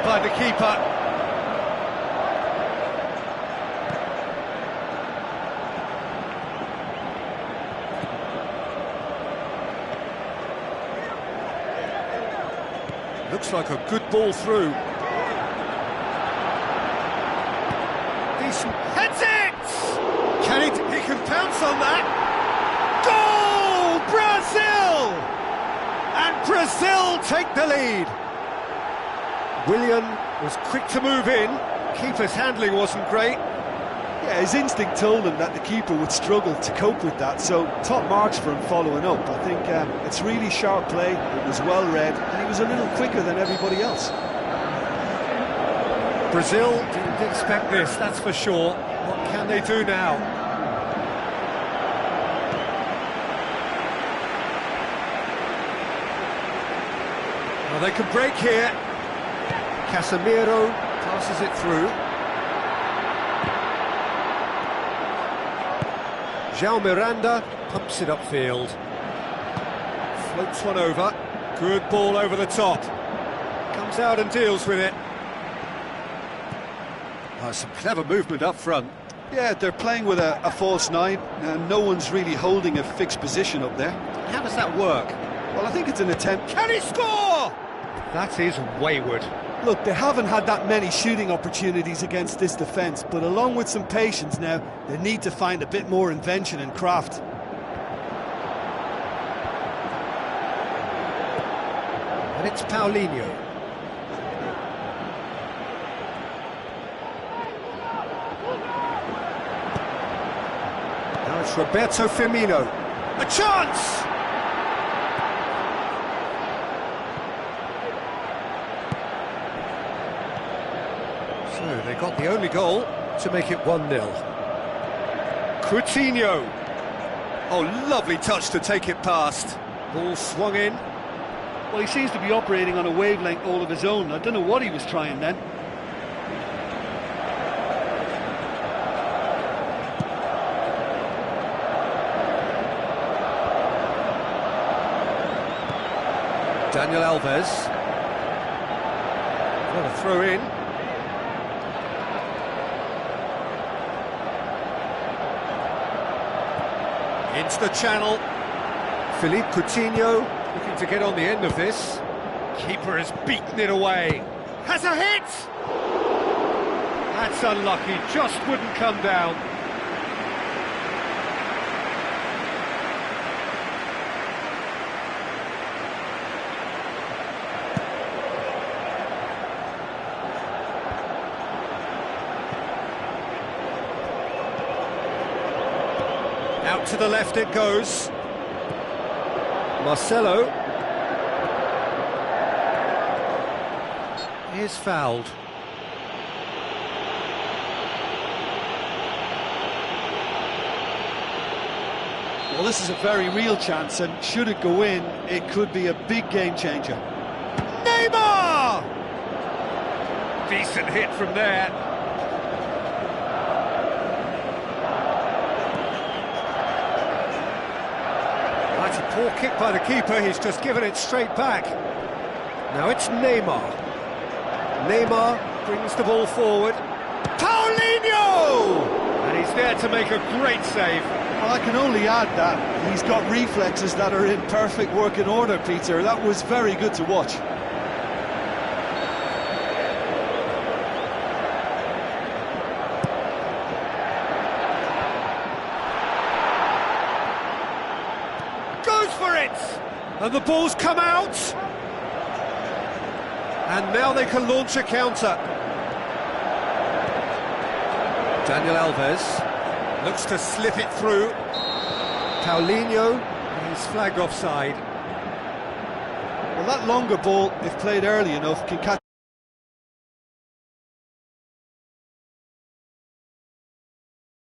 By the keeper. Looks like a good ball through. Decent. Heads it! Can he can pounce on that. Goal! Brazil! And Brazil take the lead. Willian was quick to move in. Keeper's handling wasn't great. Yeah, his instinct told him that the keeper would struggle to cope with that, so top marks for him following up. I think it's really sharp play, it was well read, and he was a little quicker than everybody else. Brazil didn't expect this, that's for sure. What can they do now? Well, they can break here. Casemiro passes it through. João Miranda pumps it upfield. Floats one over. Good ball over the top. Comes out and deals with it. Oh, some clever movement up front. Yeah, they're playing with a false nine, and no one's really holding a fixed position up there. How does that work? Well, I think it's an attempt. Can he score? That is wayward. Look, they haven't had that many shooting opportunities against this defence, but along with some patience now, they need to find a bit more invention and craft. And it's Paulinho. Now it's Roberto Firmino. A chance! They got the only goal to make it 1-0. Coutinho. Oh, lovely touch to take it past. Ball swung in. Well, he seems to be operating on a wavelength all of his own. I don't know what he was trying then. Daniel Alves. What a throw in. Into the channel. Philippe Coutinho looking to get on the end of this. Keeper has beaten it away. Has a hit! That's unlucky, just wouldn't come down. Out to the left it goes. Marcelo is fouled. Well, this is a very real chance, and should it go in, it could be a big game changer. Neymar! Decent hit from there. That's a poor kick by the keeper, he's just given it straight back. Now it's Neymar. Neymar brings the ball forward. Paulinho! And he's there to make a great save. Well, I can only add that he's got reflexes that are in perfect working order, Peter. That was very good to watch. Goes for it! And the ball's come out! And now they can launch a counter. Daniel Alves looks to slip it through. Paulinho, he's flagged offside. Well, that longer ball, if played early enough, can catch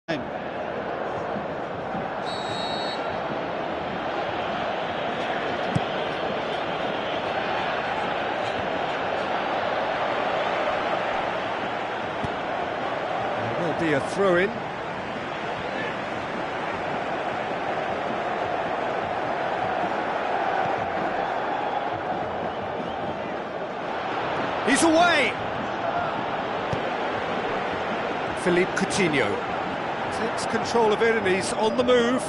time. There will be a throw-in. He's away! Philippe Coutinho takes control of it and he's on the move.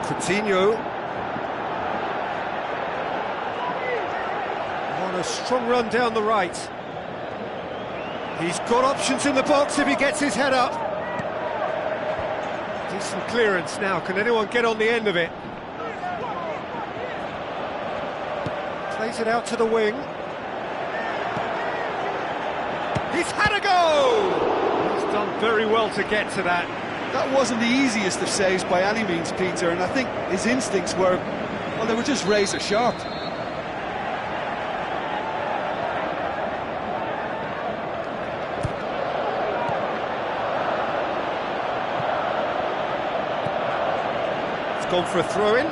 Coutinho on a strong run down the right. He's got options in the box if he gets his head up. Decent clearance now, can anyone get on the end of it? Plays it out to the wing. He's had a go! He's done very well to get to that. That wasn't the easiest of saves by any means, Peter, and I think his instincts were, well, they were just razor sharp. It's gone for a throw-in.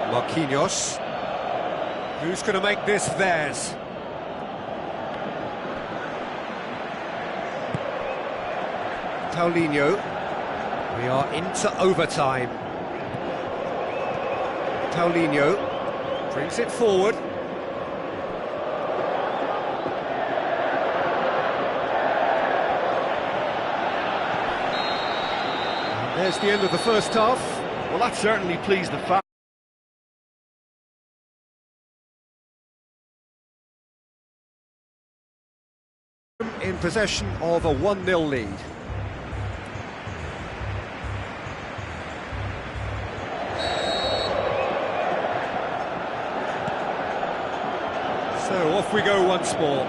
Marquinhos. Who's going to make this theirs? Paulinho. We are into overtime. Paulinho brings it forward. And there's the end of the first half. Well, that certainly pleased the fans. In possession of a 1-0 lead. So off we go once more.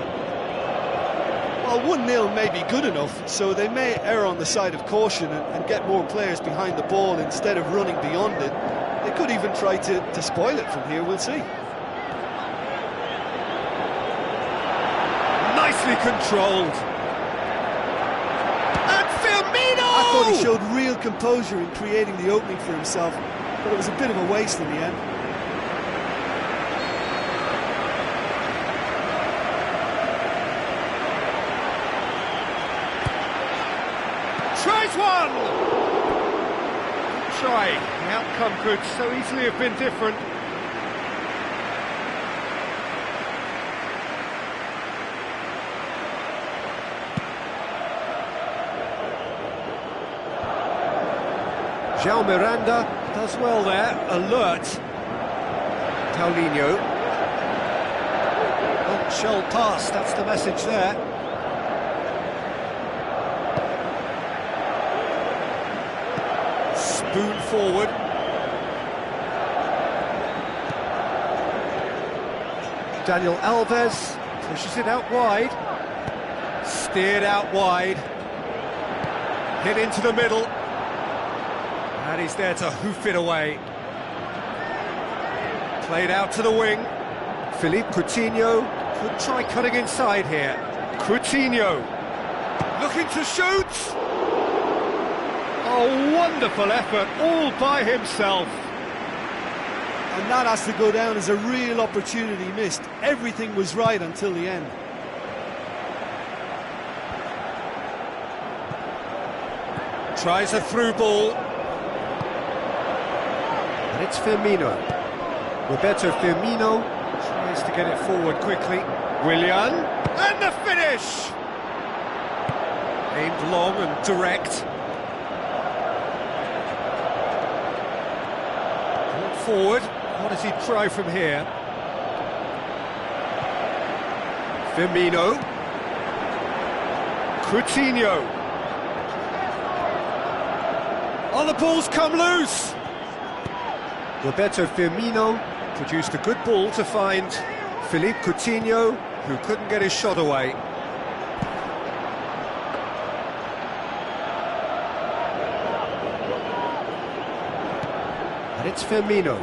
Well, 1-0 may be good enough, so they may err on the side of caution and get more players behind the ball instead of running beyond it. They could even try to spoil it from here, we'll see. Nicely controlled. And Firmino! I thought he showed real composure in creating the opening for himself, but it was a bit of a waste in the end. Tries one! Good try. The outcome could so easily have been different. João Miranda does well there, alert. Paulinho. Shell pass, that's the message there. Spoon forward. Daniel Alves pushes it out wide. Steered out wide. Hit into the middle. And he's there to hoof it away. Played out to the wing. Philippe Coutinho could try cutting inside here. Coutinho looking to shoot. Oh, wonderful effort, all by himself. And that has to go down as a real opportunity missed. Everything was right until the end. Tries a through ball. And it's Firmino. Roberto Firmino tries to get it forward quickly. Willian, and the finish! Aimed long and direct. Forward, what does he try from here? Firmino. Coutinho. Oh, the ball's come loose! Roberto Firmino produced a good ball to find Philippe Coutinho, who couldn't get his shot away. And it's Firmino.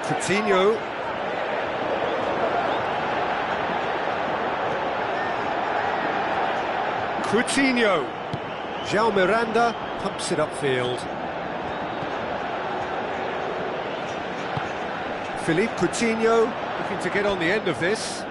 Coutinho. Coutinho. João Miranda pumps it upfield. Philippe Coutinho looking to get on the end of this.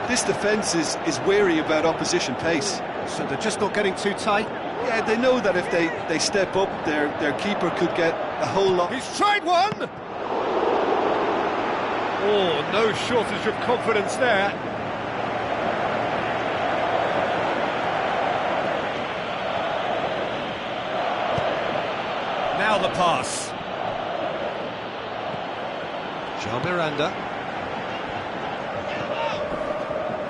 This defence is wary about opposition pace. So they're just not getting too tight. Yeah, they know that if they step up, their keeper could get a whole lot. He's tried one! Oh, no shortage of confidence there. Now the pass. João Miranda.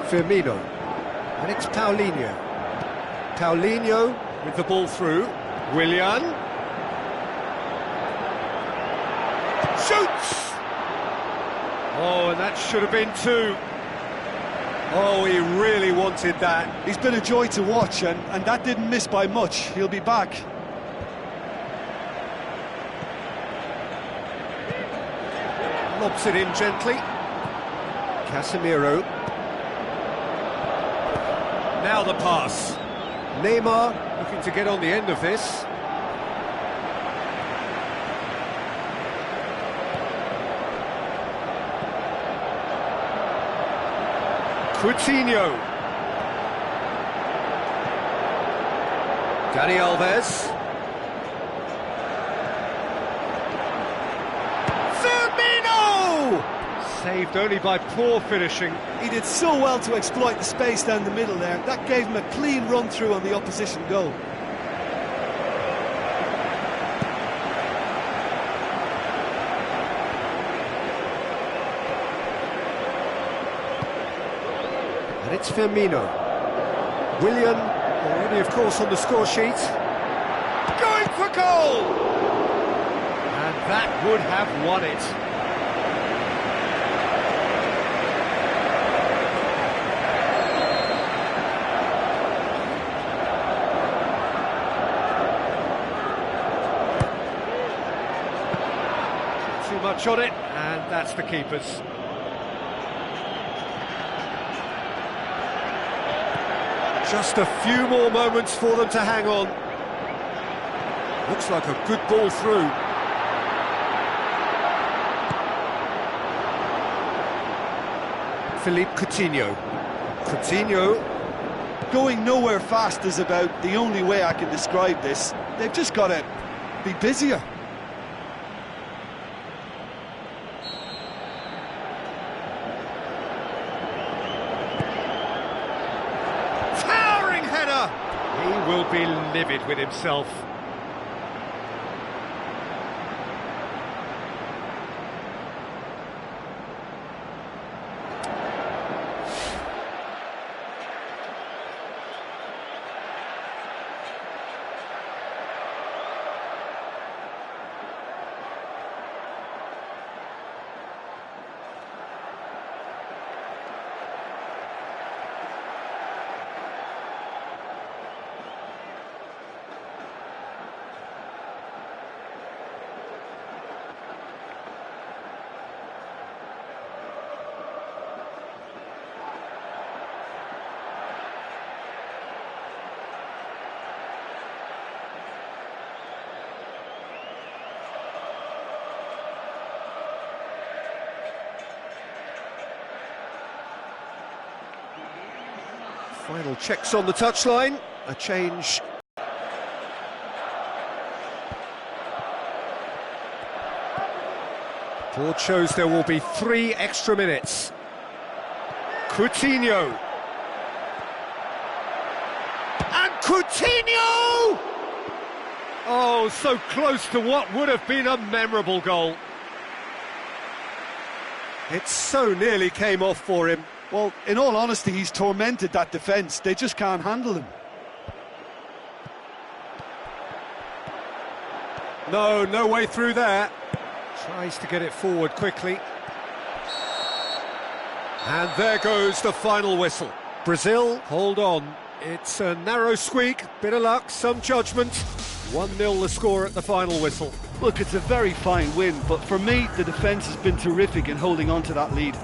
Firmino, and it's Paulinho. Paulinho with the ball through. Willian. Shoots! Oh, and that should have been two. Oh, he really wanted that. He's been a joy to watch, and that didn't miss by much. He'll be back. Lobs it in gently. Casemiro. Now the pass. Neymar looking to get on the end of this. Coutinho. Dani Alves. Firmino! Saved only by poor finishing. He did so well to exploit the space down the middle there. That gave him a clean run-through on the opposition goal. And it's Firmino. Willian, already of course on the score sheet. Going for goal! And that would have won it. Too much on it, and that's the keeper's. Just a few more moments for them to hang on. Looks like a good ball through. Philippe Coutinho. Coutinho. Going nowhere fast is about the only way I can describe this. They've just got to be busier. Towering header! He will be livid with himself. Final checks on the touchline. A change. Board shows there will be 3 extra minutes. Coutinho. And Coutinho! Oh, so close to what would have been a memorable goal. It so nearly came off for him. Well, in all honesty, he's tormented that defence. They just can't handle him. No way through there. Tries to get it forward quickly. And there goes the final whistle. Brazil, hold on. It's a narrow squeak, bit of luck, some judgment. 1-0 the score at the final whistle. Look, it's a very fine win, but for me, the defence has been terrific in holding on to that lead.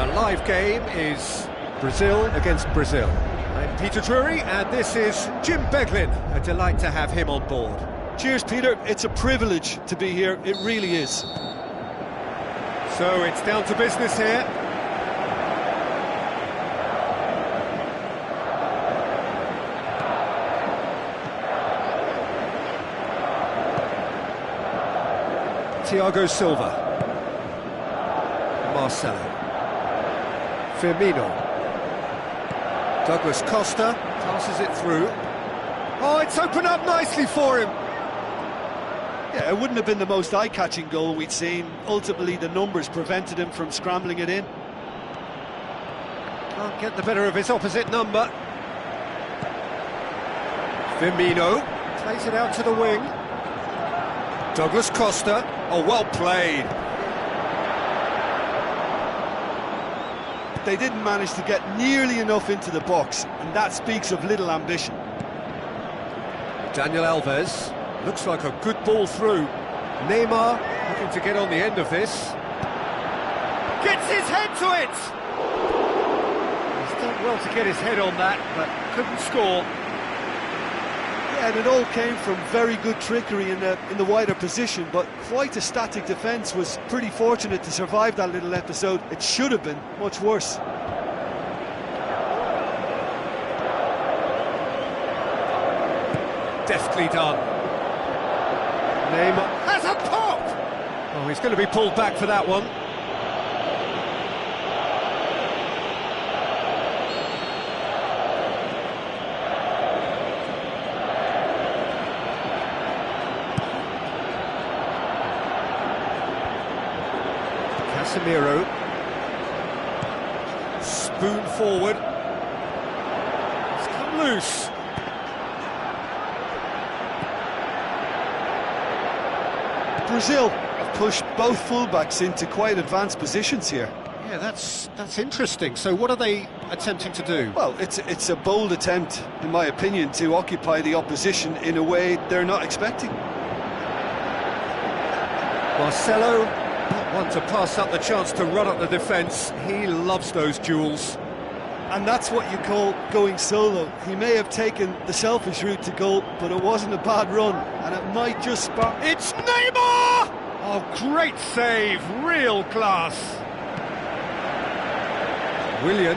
The live game is Brazil against Brazil. I'm Peter Drury, and this is Jim Beglin. A delight to have him on board. Cheers, Peter. It's a privilege to be here. It really is. So it's down to business here. Thiago Silva, Marcelo, Firmino, Douglas Costa passes it through. Oh, it's opened up nicely for him. Yeah, it wouldn't have been the most eye-catching goal we'd seen. Ultimately, the numbers prevented him from scrambling it in. Can't get the better of his opposite number. Firmino plays it out to the wing. Douglas Costa, oh, well played. They didn't manage to get nearly enough into the box, and that speaks of little ambition. Daniel Alves, looks like a good ball through. Neymar looking to get on the end of this. Gets his head to it! He's done well to get his head on that, but couldn't score. Yeah, and it all came from very good trickery in the wider position, but quite a static defence. Was pretty fortunate to survive that little episode. It should have been much worse. Deftly done. Neymar has a pop! Oh, he's going to be pulled back for that one. Casemiro, spoon forward, it's come loose. Brazil have pushed both fullbacks into quite advanced positions here. Yeah, that's interesting. So what are they attempting to do? Well, it's a bold attempt, in my opinion, to occupy the opposition in a way they're not expecting. Marcelo, not one to pass up the chance to run up the defence. He loves those duels. And that's what you call going solo. He may have taken the selfish route to goal, but it wasn't a bad run, and it might just spark... It's Neymar! Oh, great save, real class. Willian.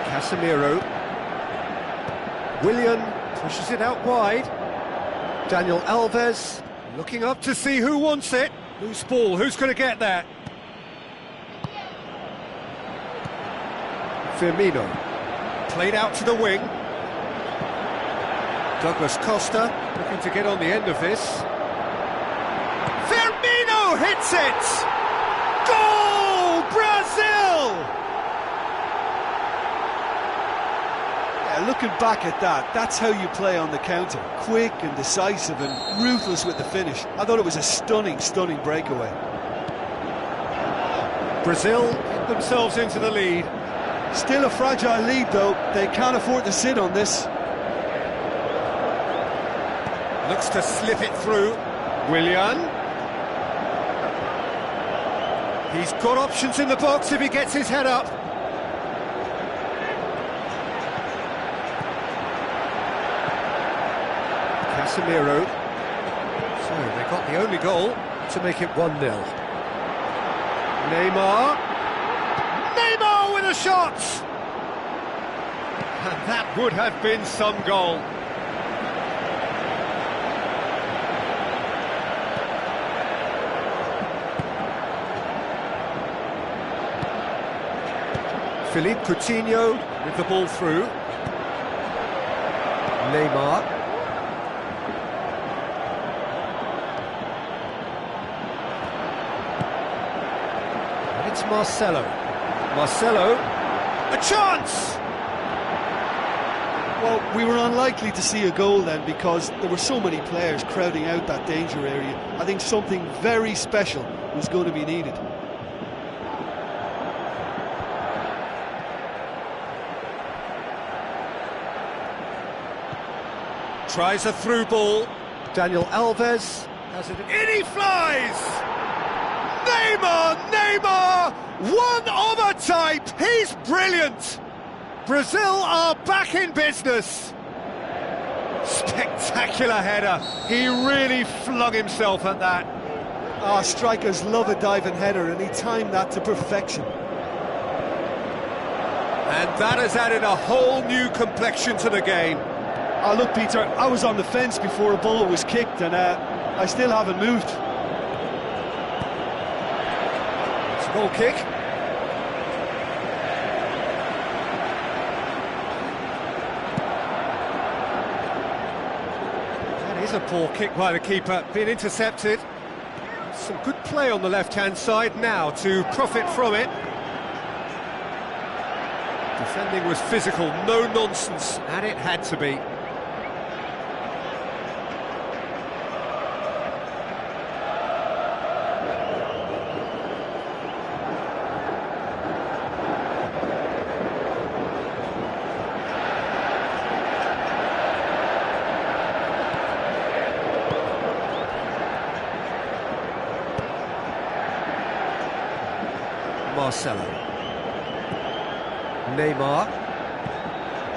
Casemiro. Willian pushes it out wide. Daniel Alves looking up to see who wants it. Loose ball, who's going to get that? Firmino, played out to the wing. Douglas Costa looking to get on the end of this. Firmino hits it! Goal, Brazil! Yeah, looking back at that, that's how you play on the counter. Quick and decisive and ruthless with the finish. I thought it was a stunning, stunning breakaway. Brazil get themselves into the lead. Still a fragile lead, though. They can't afford to sit on this. Looks to slip it through. Willian. He's got options in the box if he gets his head up. Casemiro. So they got the only goal to make it 1-0. Neymar. Neymar with a shot! And that would have been some goal. Philippe Coutinho with the ball through. Neymar. And it's Marcelo. Marcelo, a chance! Well, we were unlikely to see a goal then because there were so many players crowding out that danger area. I think something very special was going to be needed. Tries a through ball. Daniel Alves Has it in, he flies! Neymar! One of a type! He's brilliant! Brazil are back in business. Spectacular header. He really flung himself at that. Strikers love a diving header, and he timed that to perfection. And that has added a whole new complexion to the game. Look, Peter, I was on the fence before a ball was kicked, and I still haven't moved. It's a goal kick. That is a poor kick by the keeper, being intercepted. Some good play on the left-hand side now to profit from it. Defending was physical, no nonsense, and it had to be. Marcelo. Neymar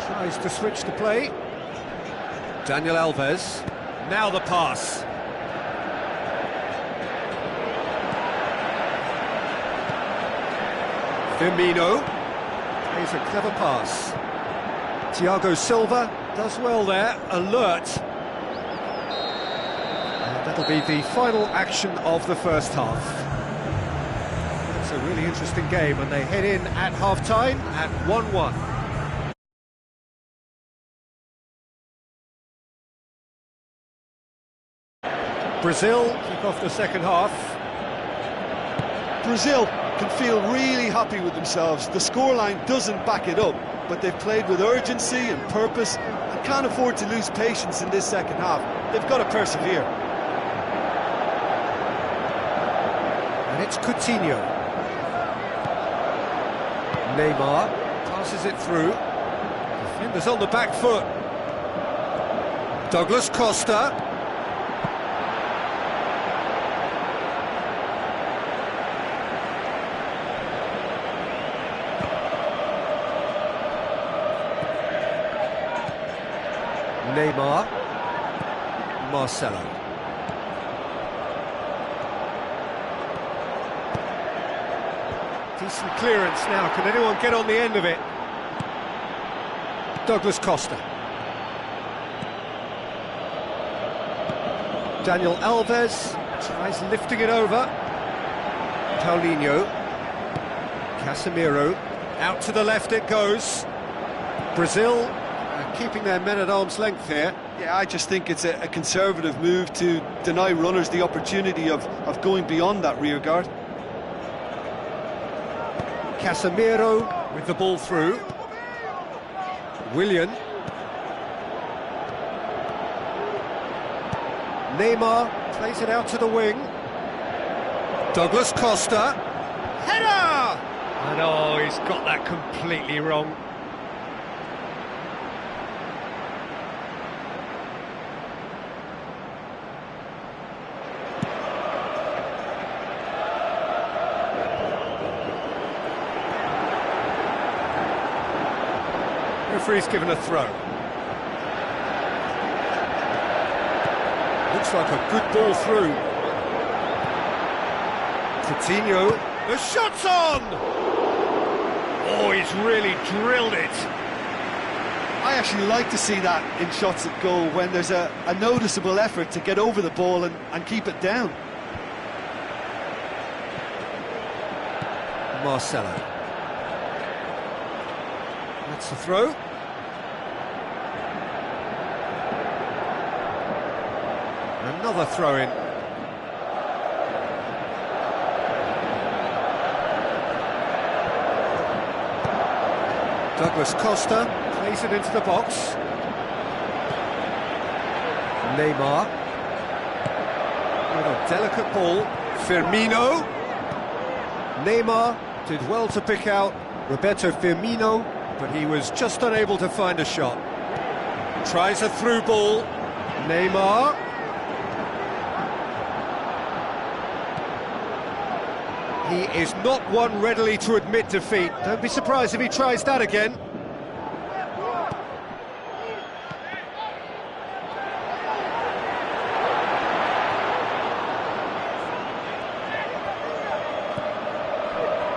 tries to switch the play. Daniel Alves. Now the pass. Firmino plays a clever pass. Thiago Silva does well there, alert. And that'll be the final action of the first half. It's a really interesting game, and they head in at half-time at 1-1. Brazil kick off the second half. Brazil can feel really happy with themselves. The scoreline doesn't back it up, but they've played with urgency and purpose and can't afford to lose patience in this second half. They've got to persevere. And it's Coutinho. Neymar passes it through. Defenders on the back foot. Douglas Costa. Neymar. Marcelo. Decent clearance now. Can anyone get on the end of it? Douglas Costa. Daniel Alves tries lifting it over. Paulinho. Casemiro. Out to the left it goes. Brazil keeping their men at arm's length here. Yeah, I just think it's a conservative move to deny runners the opportunity of going beyond that rear guard. Casemiro with the ball through. Willian. Neymar plays it out to the wing. Douglas Costa. Header! And oh, he's got that completely wrong. Referee's given a throw. Looks like a good ball through. Coutinho, the shot's on! Oh, he's really drilled it. I actually like to see that in shots at goal, when there's a noticeable effort to get over the ball and keep it down. Marcelo. That's the throw. Another throw-in. Douglas Costa plays it into the box. Neymar. With a delicate ball. Firmino. Neymar did well to pick out Roberto Firmino, but he was just unable to find a shot. Tries a through ball. Neymar. He is not one readily to admit defeat. Don't be surprised if he tries that again.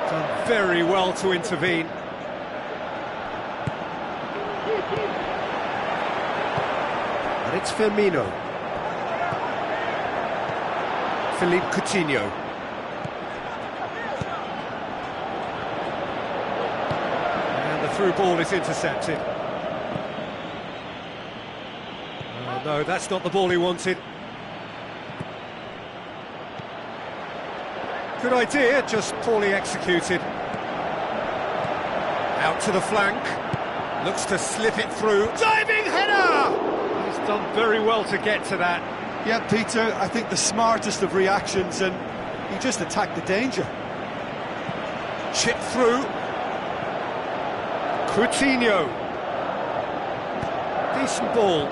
Done very well to intervene. And it's Firmino. Philippe Coutinho. And the through ball is intercepted. Oh, no, that's not the ball he wanted. Good idea, just poorly executed. Out to the flank. Looks to slip it through. Diving header! He's done very well to get to that. Yeah, Peter, I think the smartest of reactions, and he just attacked the danger. Chip through. Coutinho. Decent ball.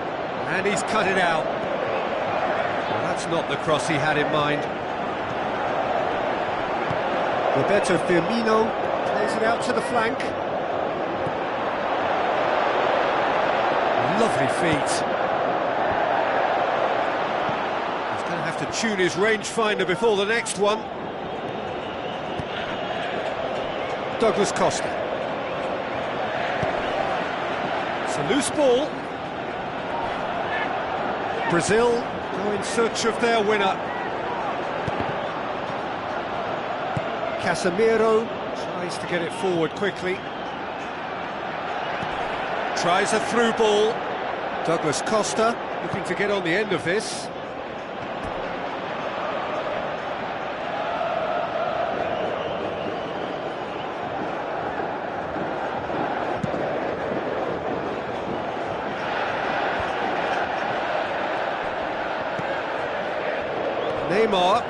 And he's cut it out. Well, that's not the cross he had in mind. Roberto Firmino plays it out to the flank. Lovely feet. He's going to have to tune his rangefinder before the next one. Douglas Costa. It's a loose ball. Brazil go in search of their winner. Casemiro tries to get it forward quickly. Tries a through ball. Douglas Costa looking to get on the end of this. Neymar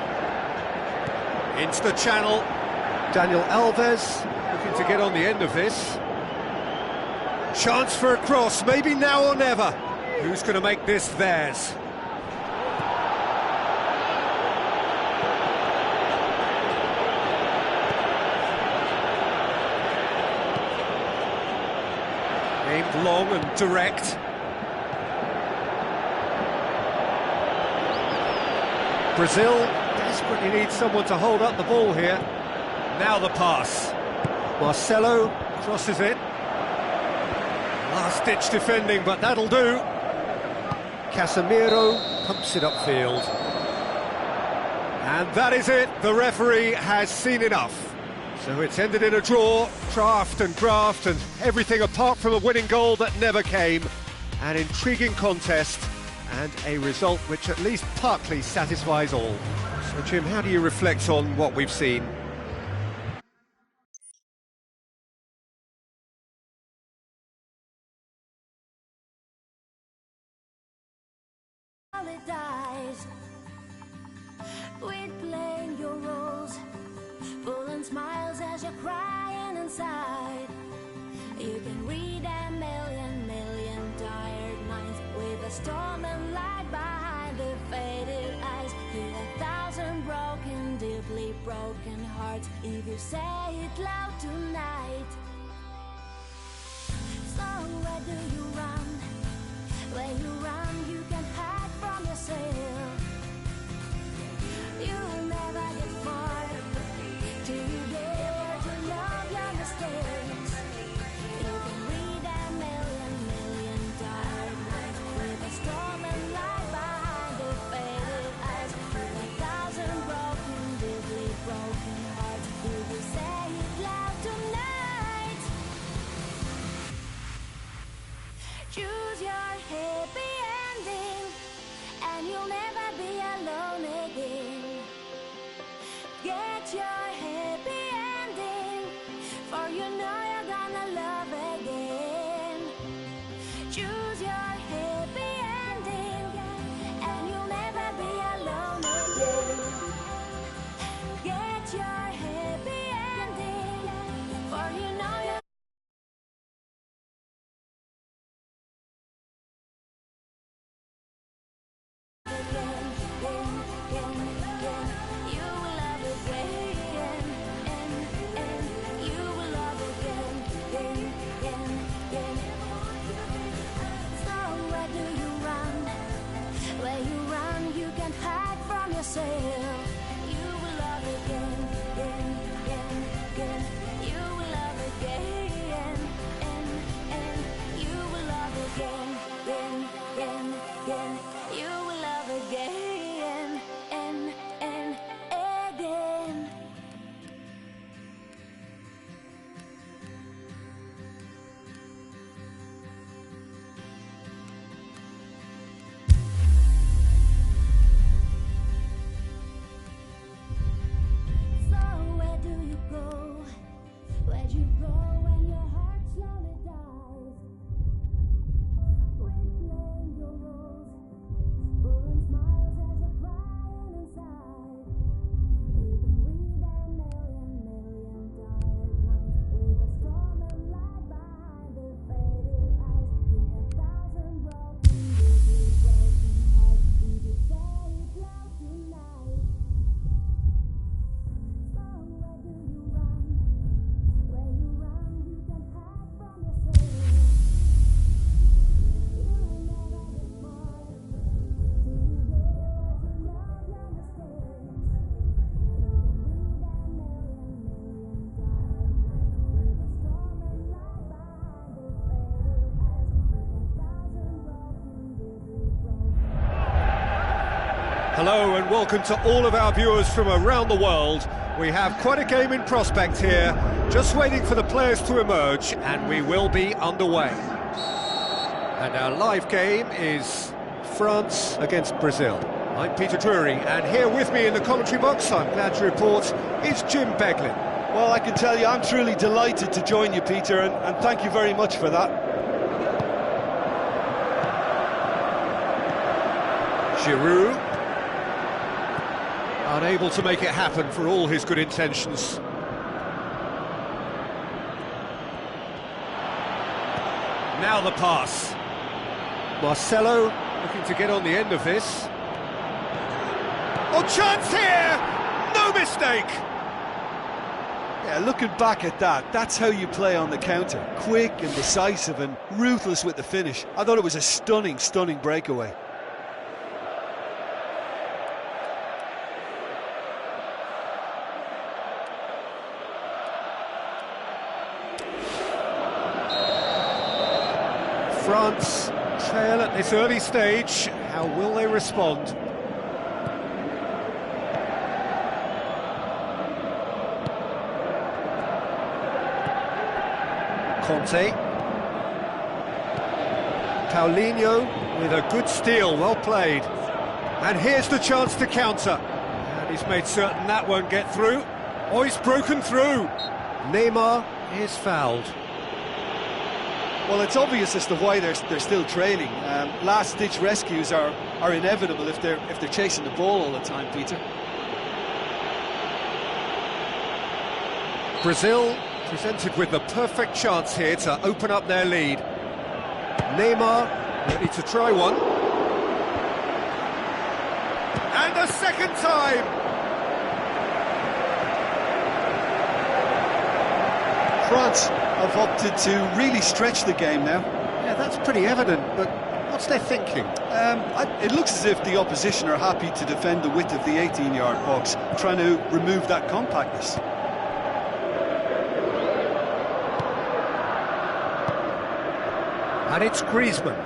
into the channel. Daniel Alves looking to get on the end of this. Chance for a cross, maybe now or never. Who's going to make this theirs? Aimed long and direct. Brazil desperately needs someone to hold up the ball here. Now the pass. Marcelo crosses it. Last-ditch defending, but that'll do. Casemiro pumps it upfield. And that is it. The referee has seen enough. So it's ended in a draw, draft and graft and everything apart from a winning goal that never came. An intriguing contest and a result which at least partly satisfies all. So Jim, how do you reflect on what we've seen? Dies. Quit playing your roles, pulling smiles as you're crying inside. You can read a million tired minds with a stolen light behind the faded eyes. Hear 1,000 broken, deeply broken hearts if you say it loud tonight. So where do you run? When you run, you can hide from yourself. You'll never get far till you dare to love your mistakes. You can read a million tired nights with a stolen light behind the faded eyes. With 1,000 broken, deeply broken hearts, will you say it loud tonight? Choose your happy ending, and you'll never be alone again. Get your happy ending, for you know you're gonna love again. Choose your happy ending, and you'll never be alone again. Get your happy ending, for you know you're again, you will love again. yourself. You will love again, again, again, again. You will love again, and you will love again, again, again, again. You will love again, and again. So where do you go? Where'd you go when your heart slowly dies? Replaying your roles, pulling smiles as you're crying inside. You can read a million tired nights with a storm of light behind the faded eyes. With 1,000 broken, busy, broken hearts, we just say it loud tonight. So where do you run? Where you run, you can hide from yourself. You'll never get bored till you dare to love your mistakes. You can read a million tired nights with a storm of light behind the faded eyes. With 1,000 broken, busy, broken. Hello and welcome to all of our viewers from around the world. We have quite a game in prospect here, just waiting for the players to emerge, and we will be underway. And our live game is France against Brazil. I'm Peter Drury, and here with me in the commentary box, I'm glad to report, is Jim Beglin. Well, I can tell you, I'm truly delighted to join you, Peter, and thank you very much for that. Giroud, unable to make it happen for all his good intentions. Now the pass. Marcelo looking to get on the end of this. Oh, chance here! No mistake! Yeah, looking back at that, that's how you play on the counter. Quick and decisive and ruthless with the finish. I thought it was a stunning, stunning breakaway. France trail at this early stage. How will they respond? Conte. Paulinho with a good steal, well played. And here's the chance to counter. And he's made certain that won't get through. Oh, he's broken through. Neymar is fouled. Well, it's obvious as to why they're still trailing. Last-ditch rescues are inevitable if they're chasing the ball all the time, Peter. Brazil presented with the perfect chance here to open up their lead. Neymar ready to try one. And a second time! France have opted to really stretch the game now. Yeah, that's pretty evident, but what's their thinking? It looks as if the opposition are happy to defend the width of the 18-yard box, trying to remove that compactness. And it's Griezmann.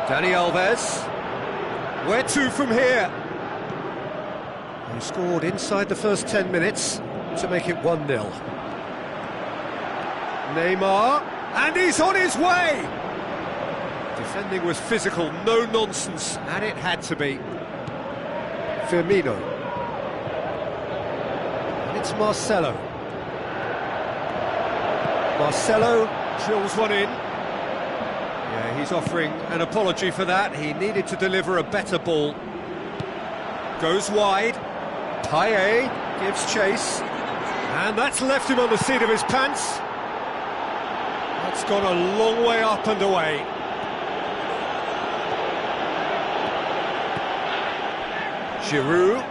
Dani Alves. Where to from here? He scored inside the first 10 minutes to make it 1-0. Neymar, and he's on his way! Defending was physical, no nonsense, and it had to be. Firmino. And it's Marcelo. Marcelo drills one in. Yeah, he's offering an apology for that. He needed to deliver a better ball. Goes wide. Payet gives chase. And that's left him on the seat of his pants. That's gone a long way up and away. Giroud.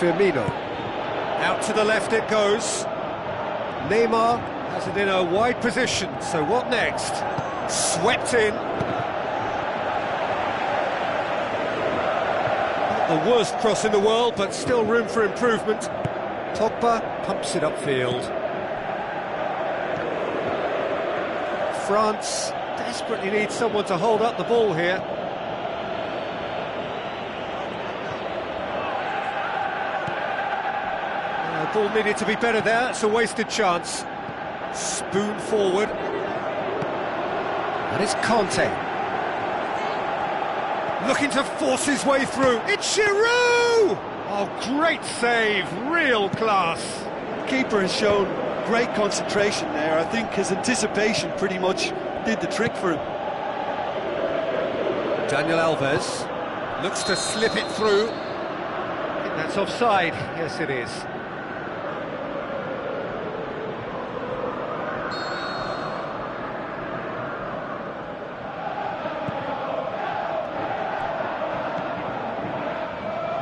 Firmino. Out to the left it goes. Neymar has it in a wide position, so what next? Swept in. Not the worst cross in the world, but still room for improvement. Pogba pumps it upfield. France desperately needs someone to hold up the ball here. The ball needed to be better there, it's a wasted chance. Spoon forward. And it's Conte. Looking to force his way through. It's Giroud! Oh, great save, real class. The keeper has shown great concentration there. I think his anticipation pretty much did the trick for him. Daniel Alves looks to slip it through. I think that's offside. Yes, it is.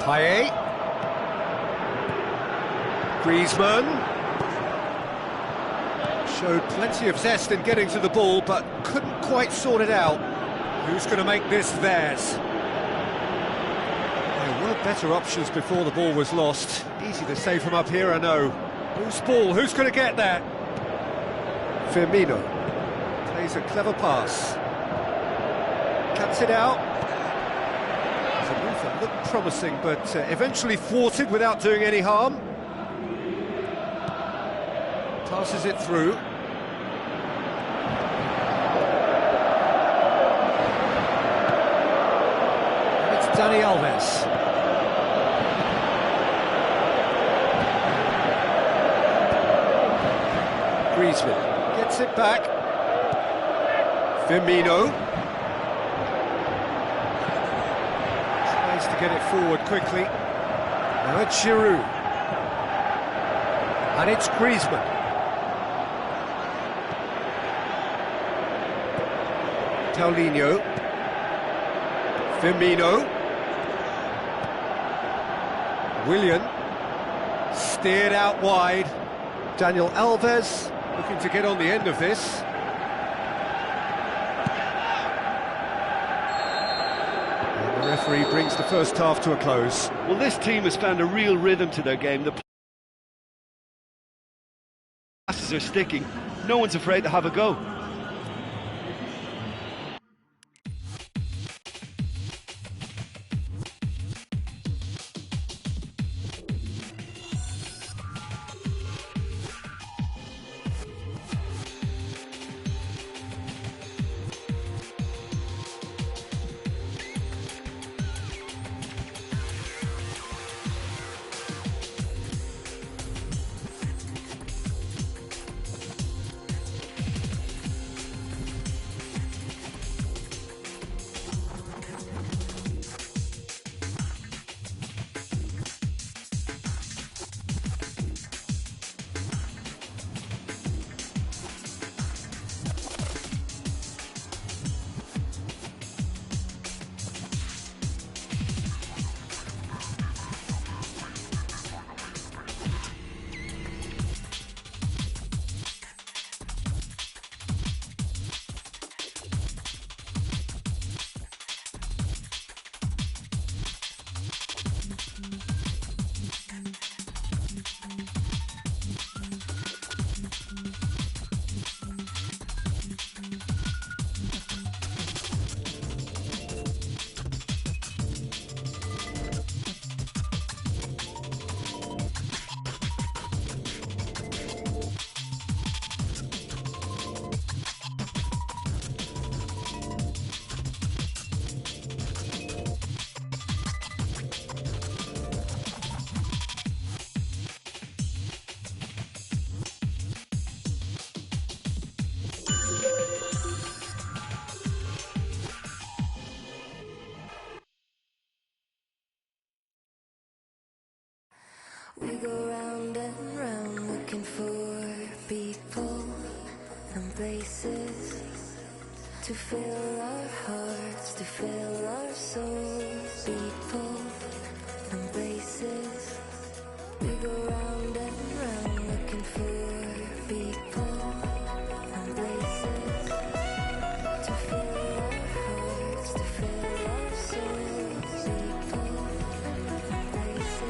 Payet. Griezmann. Showed plenty of zest in getting to the ball, but couldn't quite sort it out. Who's going to make this theirs? There were better options before the ball was lost. Easy to say from up here, I know. Whose ball? Who's going to get that? Firmino plays a clever pass. Cuts it out. The move that looked promising, but eventually thwarted without doing any harm. Passes it through. And it's Dani Alves. Griezmann gets it back. Firmino. Tries to get it forward quickly. Now it's Giroud. And it's Griezmann. Paulinho. Firmino. Willian. Steered out wide. Daniel Alves looking to get on the end of this. And the referee brings the first half to a close. Well, this team has found a real rhythm to their game. The passes are sticking. No one's afraid to have a go. We go round and round looking for people and places to fill our hearts, to fill our souls. People and places We go round and round looking for people and places to fill our hearts, to fill our souls. People and places.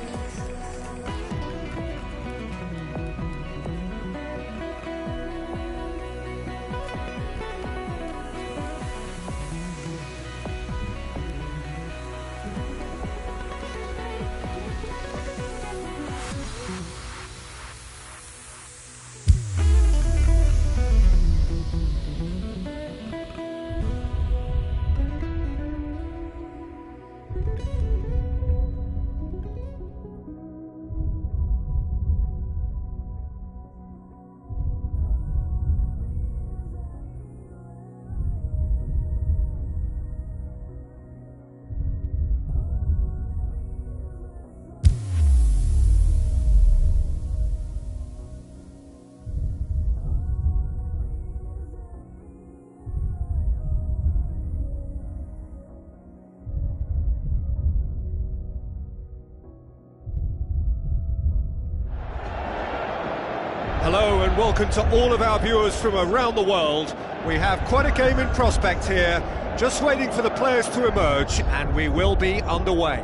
Hello and welcome to all of our viewers from around the world. We have quite a game in prospect here, just waiting for the players to emerge, and we will be underway.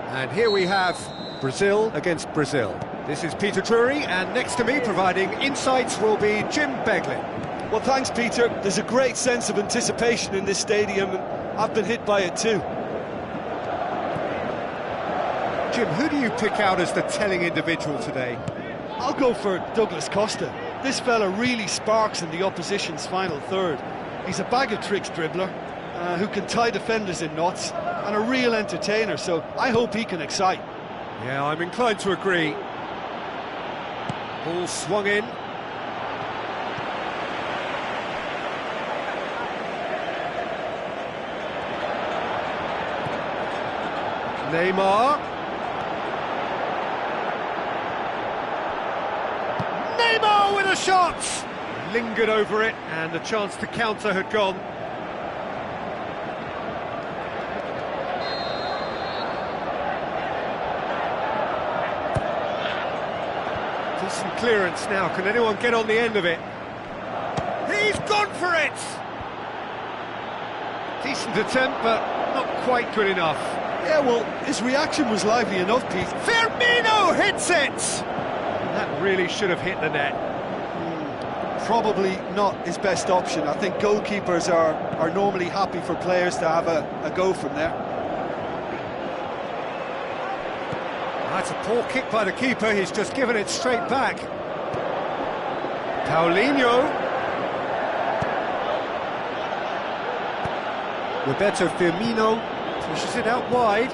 And here we have Brazil against Brazil. This is Peter Drury, and next to me providing insights will be Jim Beglin. Well, thanks, Peter. There's a great sense of anticipation in this stadium, and I've been hit by it too. Jim, who do you pick out as the telling individual today? I'll go for Douglas Costa. This fella really sparks in the opposition's final third. He's a bag-of-tricks dribbler who can tie defenders in knots, and a real entertainer, so I hope he can excite. Yeah, I'm inclined to agree. Ball swung in. Neymar. Neymar with a shot! Lingered over it, and the chance to counter had gone. Decent clearance now, can anyone get on the end of it? He's gone for it! Decent attempt, but not quite good enough. Yeah, well, his reaction was lively enough, Pete. Firmino hits it! That really should have hit the net. Probably not his best option. I think goalkeepers are normally happy for players to have a go from there. That's a poor kick by the keeper, he's just given it straight back. Paulinho. Roberto Firmino pushes it out wide.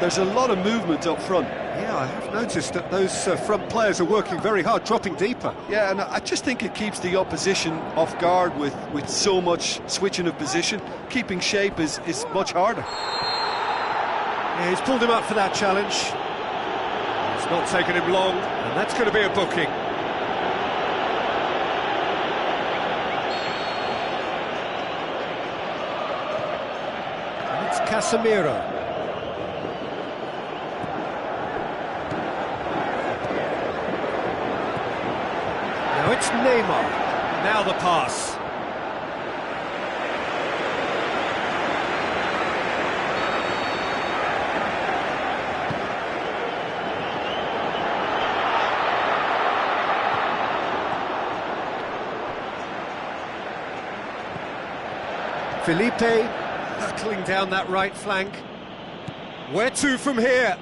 There's a lot of movement up front. Yeah, I have noticed that those front players are working very hard, dropping deeper. Yeah, and I just think it keeps the opposition off guard with so much switching of position. Keeping shape is much harder. Yeah, he's pulled him up for that challenge. It's not taken him long, and that's going to be a booking. And it's Casemiro. Now it's Neymar. Now the pass. Felipe hurtling down that right flank. Where to from here?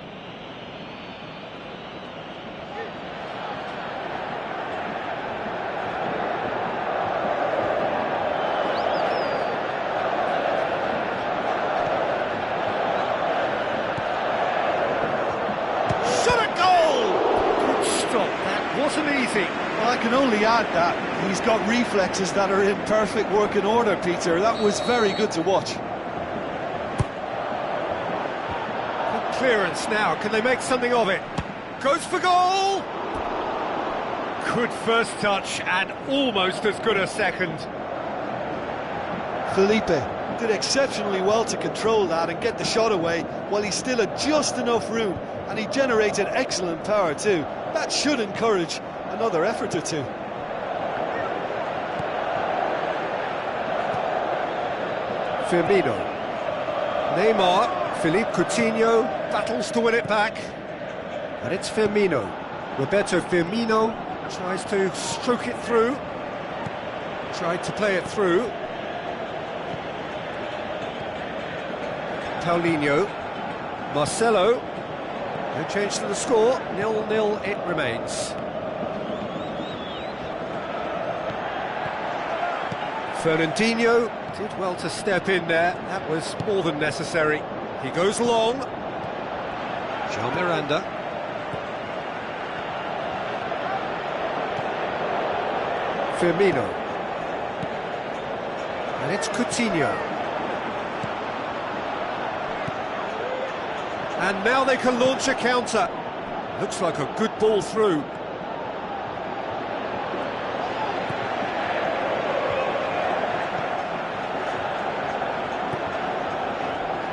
Wasn't easy. Well, I can only add that he's got reflexes that are in perfect working order, Peter. That was very good to watch. Good clearance now. Can they make something of it? Goes for goal! Good first touch and almost as good a second. Felipe did exceptionally well to control that and get the shot away while he still had just enough room and he generated excellent power too. That should encourage another effort or two. Firmino. Neymar. Philippe Coutinho battles to win it back. And it's Firmino. Roberto Firmino tries to stroke it through. Tried to play it through. Paulinho. Marcelo. No change to the score. 0-0 it remains. Fernandinho did well to step in there. That was more than necessary. He goes long. Jean Miranda. Firmino. And it's Coutinho. And now they can launch a counter. Looks like a good ball through.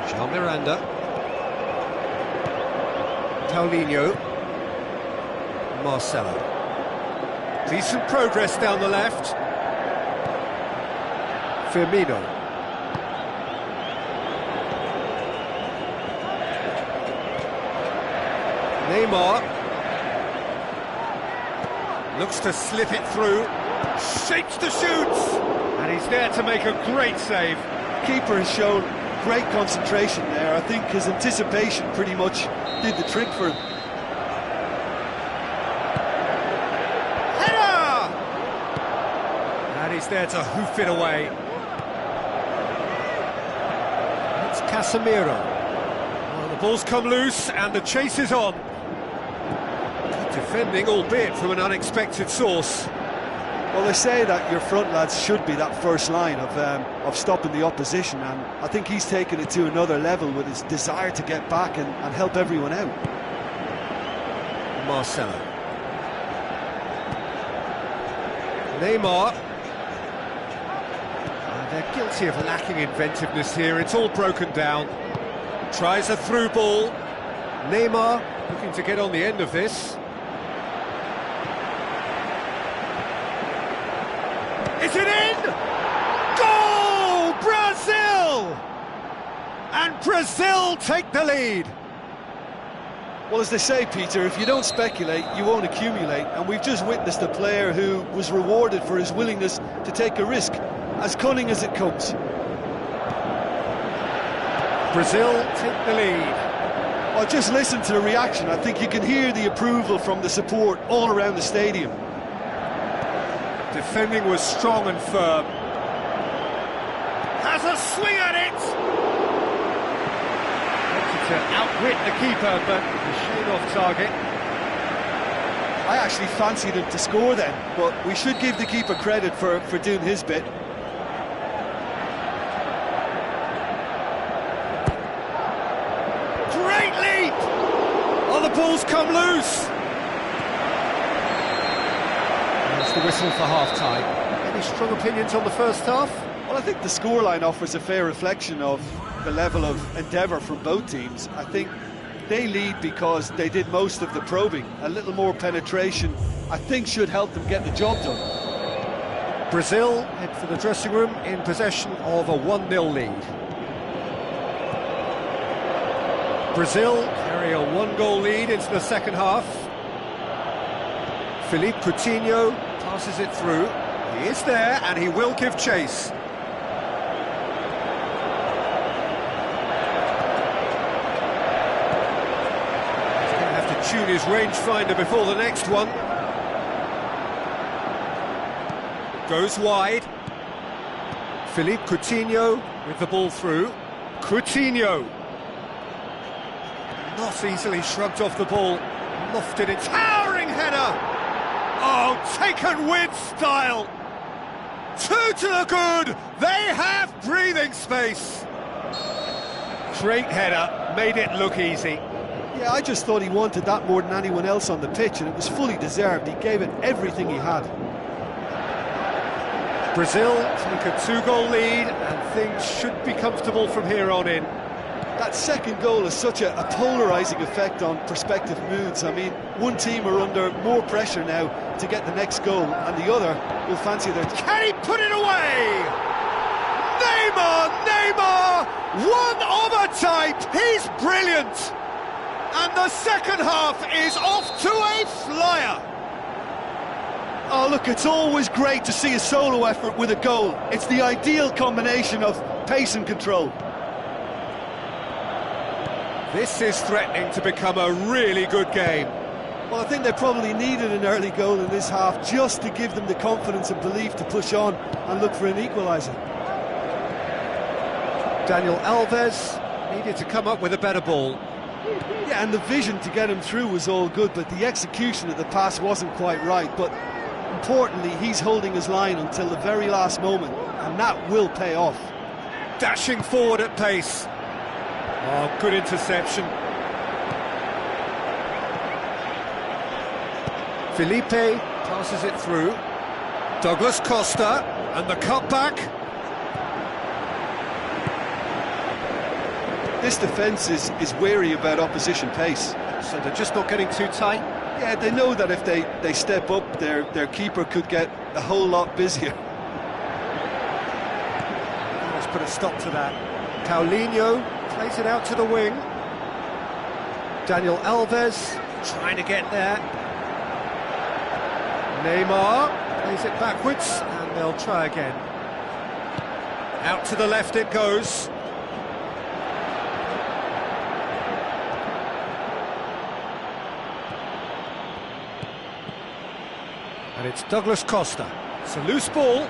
Jean Miranda. Paulinho. Marcelo. Decent progress down the left. Firmino. Neymar. Looks to slip it through. Shakes the shoots. And he's there to make a great save. Keeper has shown great concentration there. I think his anticipation pretty much did the trick for him. Header! And he's there to hoof it away. It's Casemiro. Well, the ball's come loose and the chase is on. Good defending, albeit from an unexpected source. Well, they say that your front lads should be that first line of stopping the opposition, and I think he's taken it to another level with his desire to get back and help everyone out. Marcelo. Neymar. And they're guilty of lacking inventiveness here. It's all broken down. Tries a through ball. Neymar looking to get on the end of this. Is it in? Goal! Brazil! And Brazil take the lead. Well, as they say, Peter, if you don't speculate, you won't accumulate. And we've just witnessed a player who was rewarded for his willingness to take a risk, as cunning as it comes. Brazil take the lead. Well, just listen to the reaction. I think you can hear the approval from the support all around the stadium. Defending was strong and firm. Has a swing at it! Wanted to outwit the keeper, but the shade off target. I actually fancied him to score then, but we should give the keeper credit for doing his bit. Great leap! Oh, the ball's come loose! That's the whistle for half-time. Any strong opinions on the first half? Well, I think the scoreline offers a fair reflection of the level of endeavour from both teams. I think they lead because they did most of the probing. A little more penetration, I think, should help them get the job done. Brazil head for the dressing room in possession of a 1-0 lead. Brazil carry a 1-goal lead into the second half. Philippe Coutinho passes it through. He is there and he will give chase. He's going to have to tune his rangefinder before the next one. Goes wide. Philippe Coutinho with the ball through. Coutinho. Not easily shrugged off the ball. Lofted it. Towering header! Oh, taken with style! Two to the good! They have breathing space! Great header, made it look easy. Yeah, I just thought he wanted that more than anyone else on the pitch, and it was fully deserved. He gave it everything he had. Brazil take a 2-goal lead, and things should be comfortable from here on in. That second goal has such a polarising effect on prospective moods. I mean, one team are under more pressure now to get the next goal, and the other will fancy their... Can he put it away? Neymar! One of a type! He's brilliant! And the second half is off to a flyer! Oh, look, it's always great to see a solo effort with a goal. It's the ideal combination of pace and control. This is threatening to become a really good game. Well, I think they probably needed an early goal in this half just to give them the confidence and belief to push on and look for an equaliser. Daniel Alves needed to come up with a better ball. Yeah, and the vision to get him through was all good, but the execution of the pass wasn't quite right. But importantly, he's holding his line until the very last moment, and that will pay off. Dashing forward at pace. Oh, good interception. Felipe passes it through. Douglas Costa, and the cutback. This defence is wary about opposition pace. So they're just not getting too tight? Yeah, they know that if they step up, their keeper could get a whole lot busier. Let's put a stop to that. Paulinho plays it out to the wing. Daniel Alves trying to get there. Neymar plays it backwards, and they'll try again. Out to the left it goes. And it's Douglas Costa. It's a loose ball.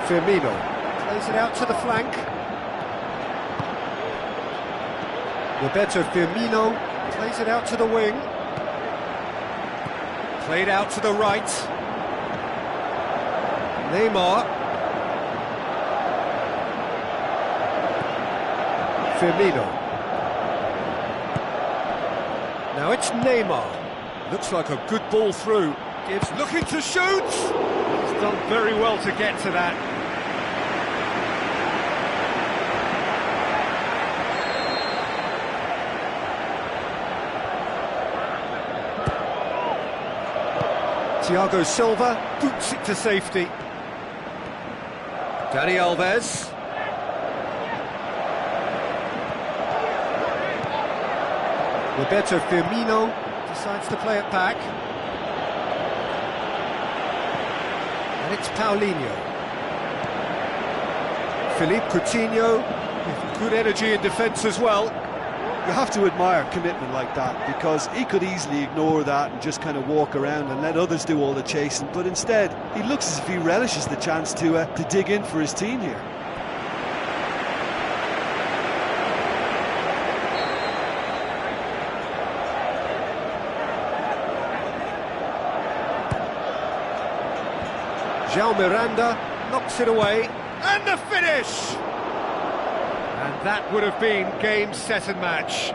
Firmino plays it out to the flank. Roberto Firmino plays it out to the wing. Played out to the right. Neymar. Firmino. Now it's Neymar. Looks like a good ball through. Gibbs looking to shoot. He's done very well to get to that. Thiago Silva boots it to safety. Dani Alves. Roberto Firmino decides to play it back. And it's Paulinho. Philippe Coutinho with good energy in defence as well. You have to admire commitment like that, because he could easily ignore that and just kind of walk around and let others do all the chasing, but instead he looks as if he relishes the chance to dig in for his team here. João Miranda knocks it away, and the finish! And that would have been game, set and match.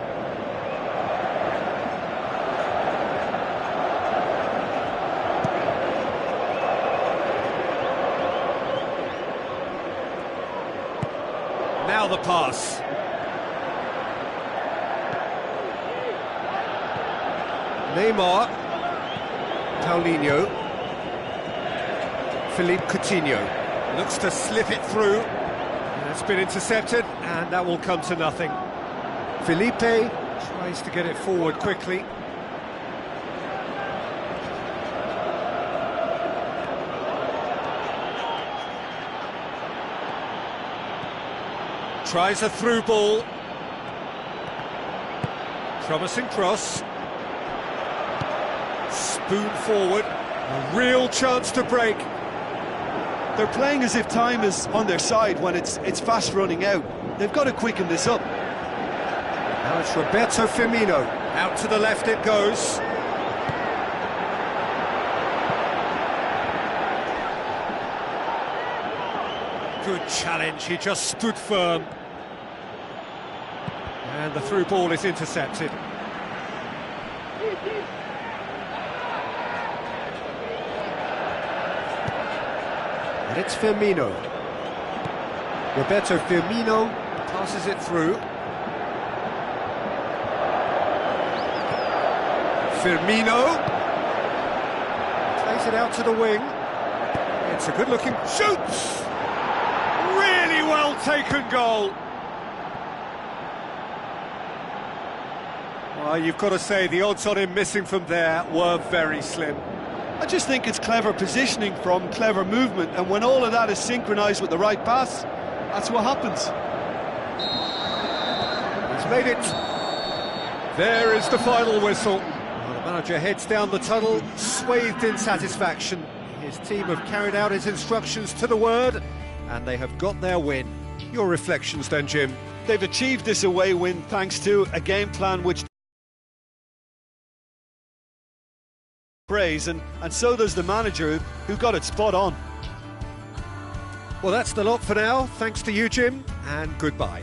Now the pass. Neymar. Paulinho. Philippe Coutinho looks to slip it through. That's been intercepted, and that will come to nothing. Felipe tries to get it forward quickly. Tries a through ball. Promising cross. Spoon forward. A real chance to break. They're playing as if time is on their side when it's fast running out. They've got to quicken this up. Now it's Roberto Firmino. Out to the left it goes. Good challenge, he just stood firm. And the through ball is intercepted. And it's Firmino. Roberto Firmino passes it through. Firmino plays it out to the wing. It's a good-looking shoots. Really well taken goal. Well, you've got to say the odds on him missing from there were very slim. I just think it's clever positioning from clever movement, and when all of that is synchronised with the right pass, that's what happens. He's made it. There is the final whistle. Well, the manager heads down the tunnel, swathed in satisfaction. His team have carried out his instructions to the word, and they have got their win. Your reflections then, Jim? They've achieved this away win thanks to a game plan which praise, and so does the manager who got it spot on. Well, that's the lot for now. Thanks to you, Jim, and goodbye.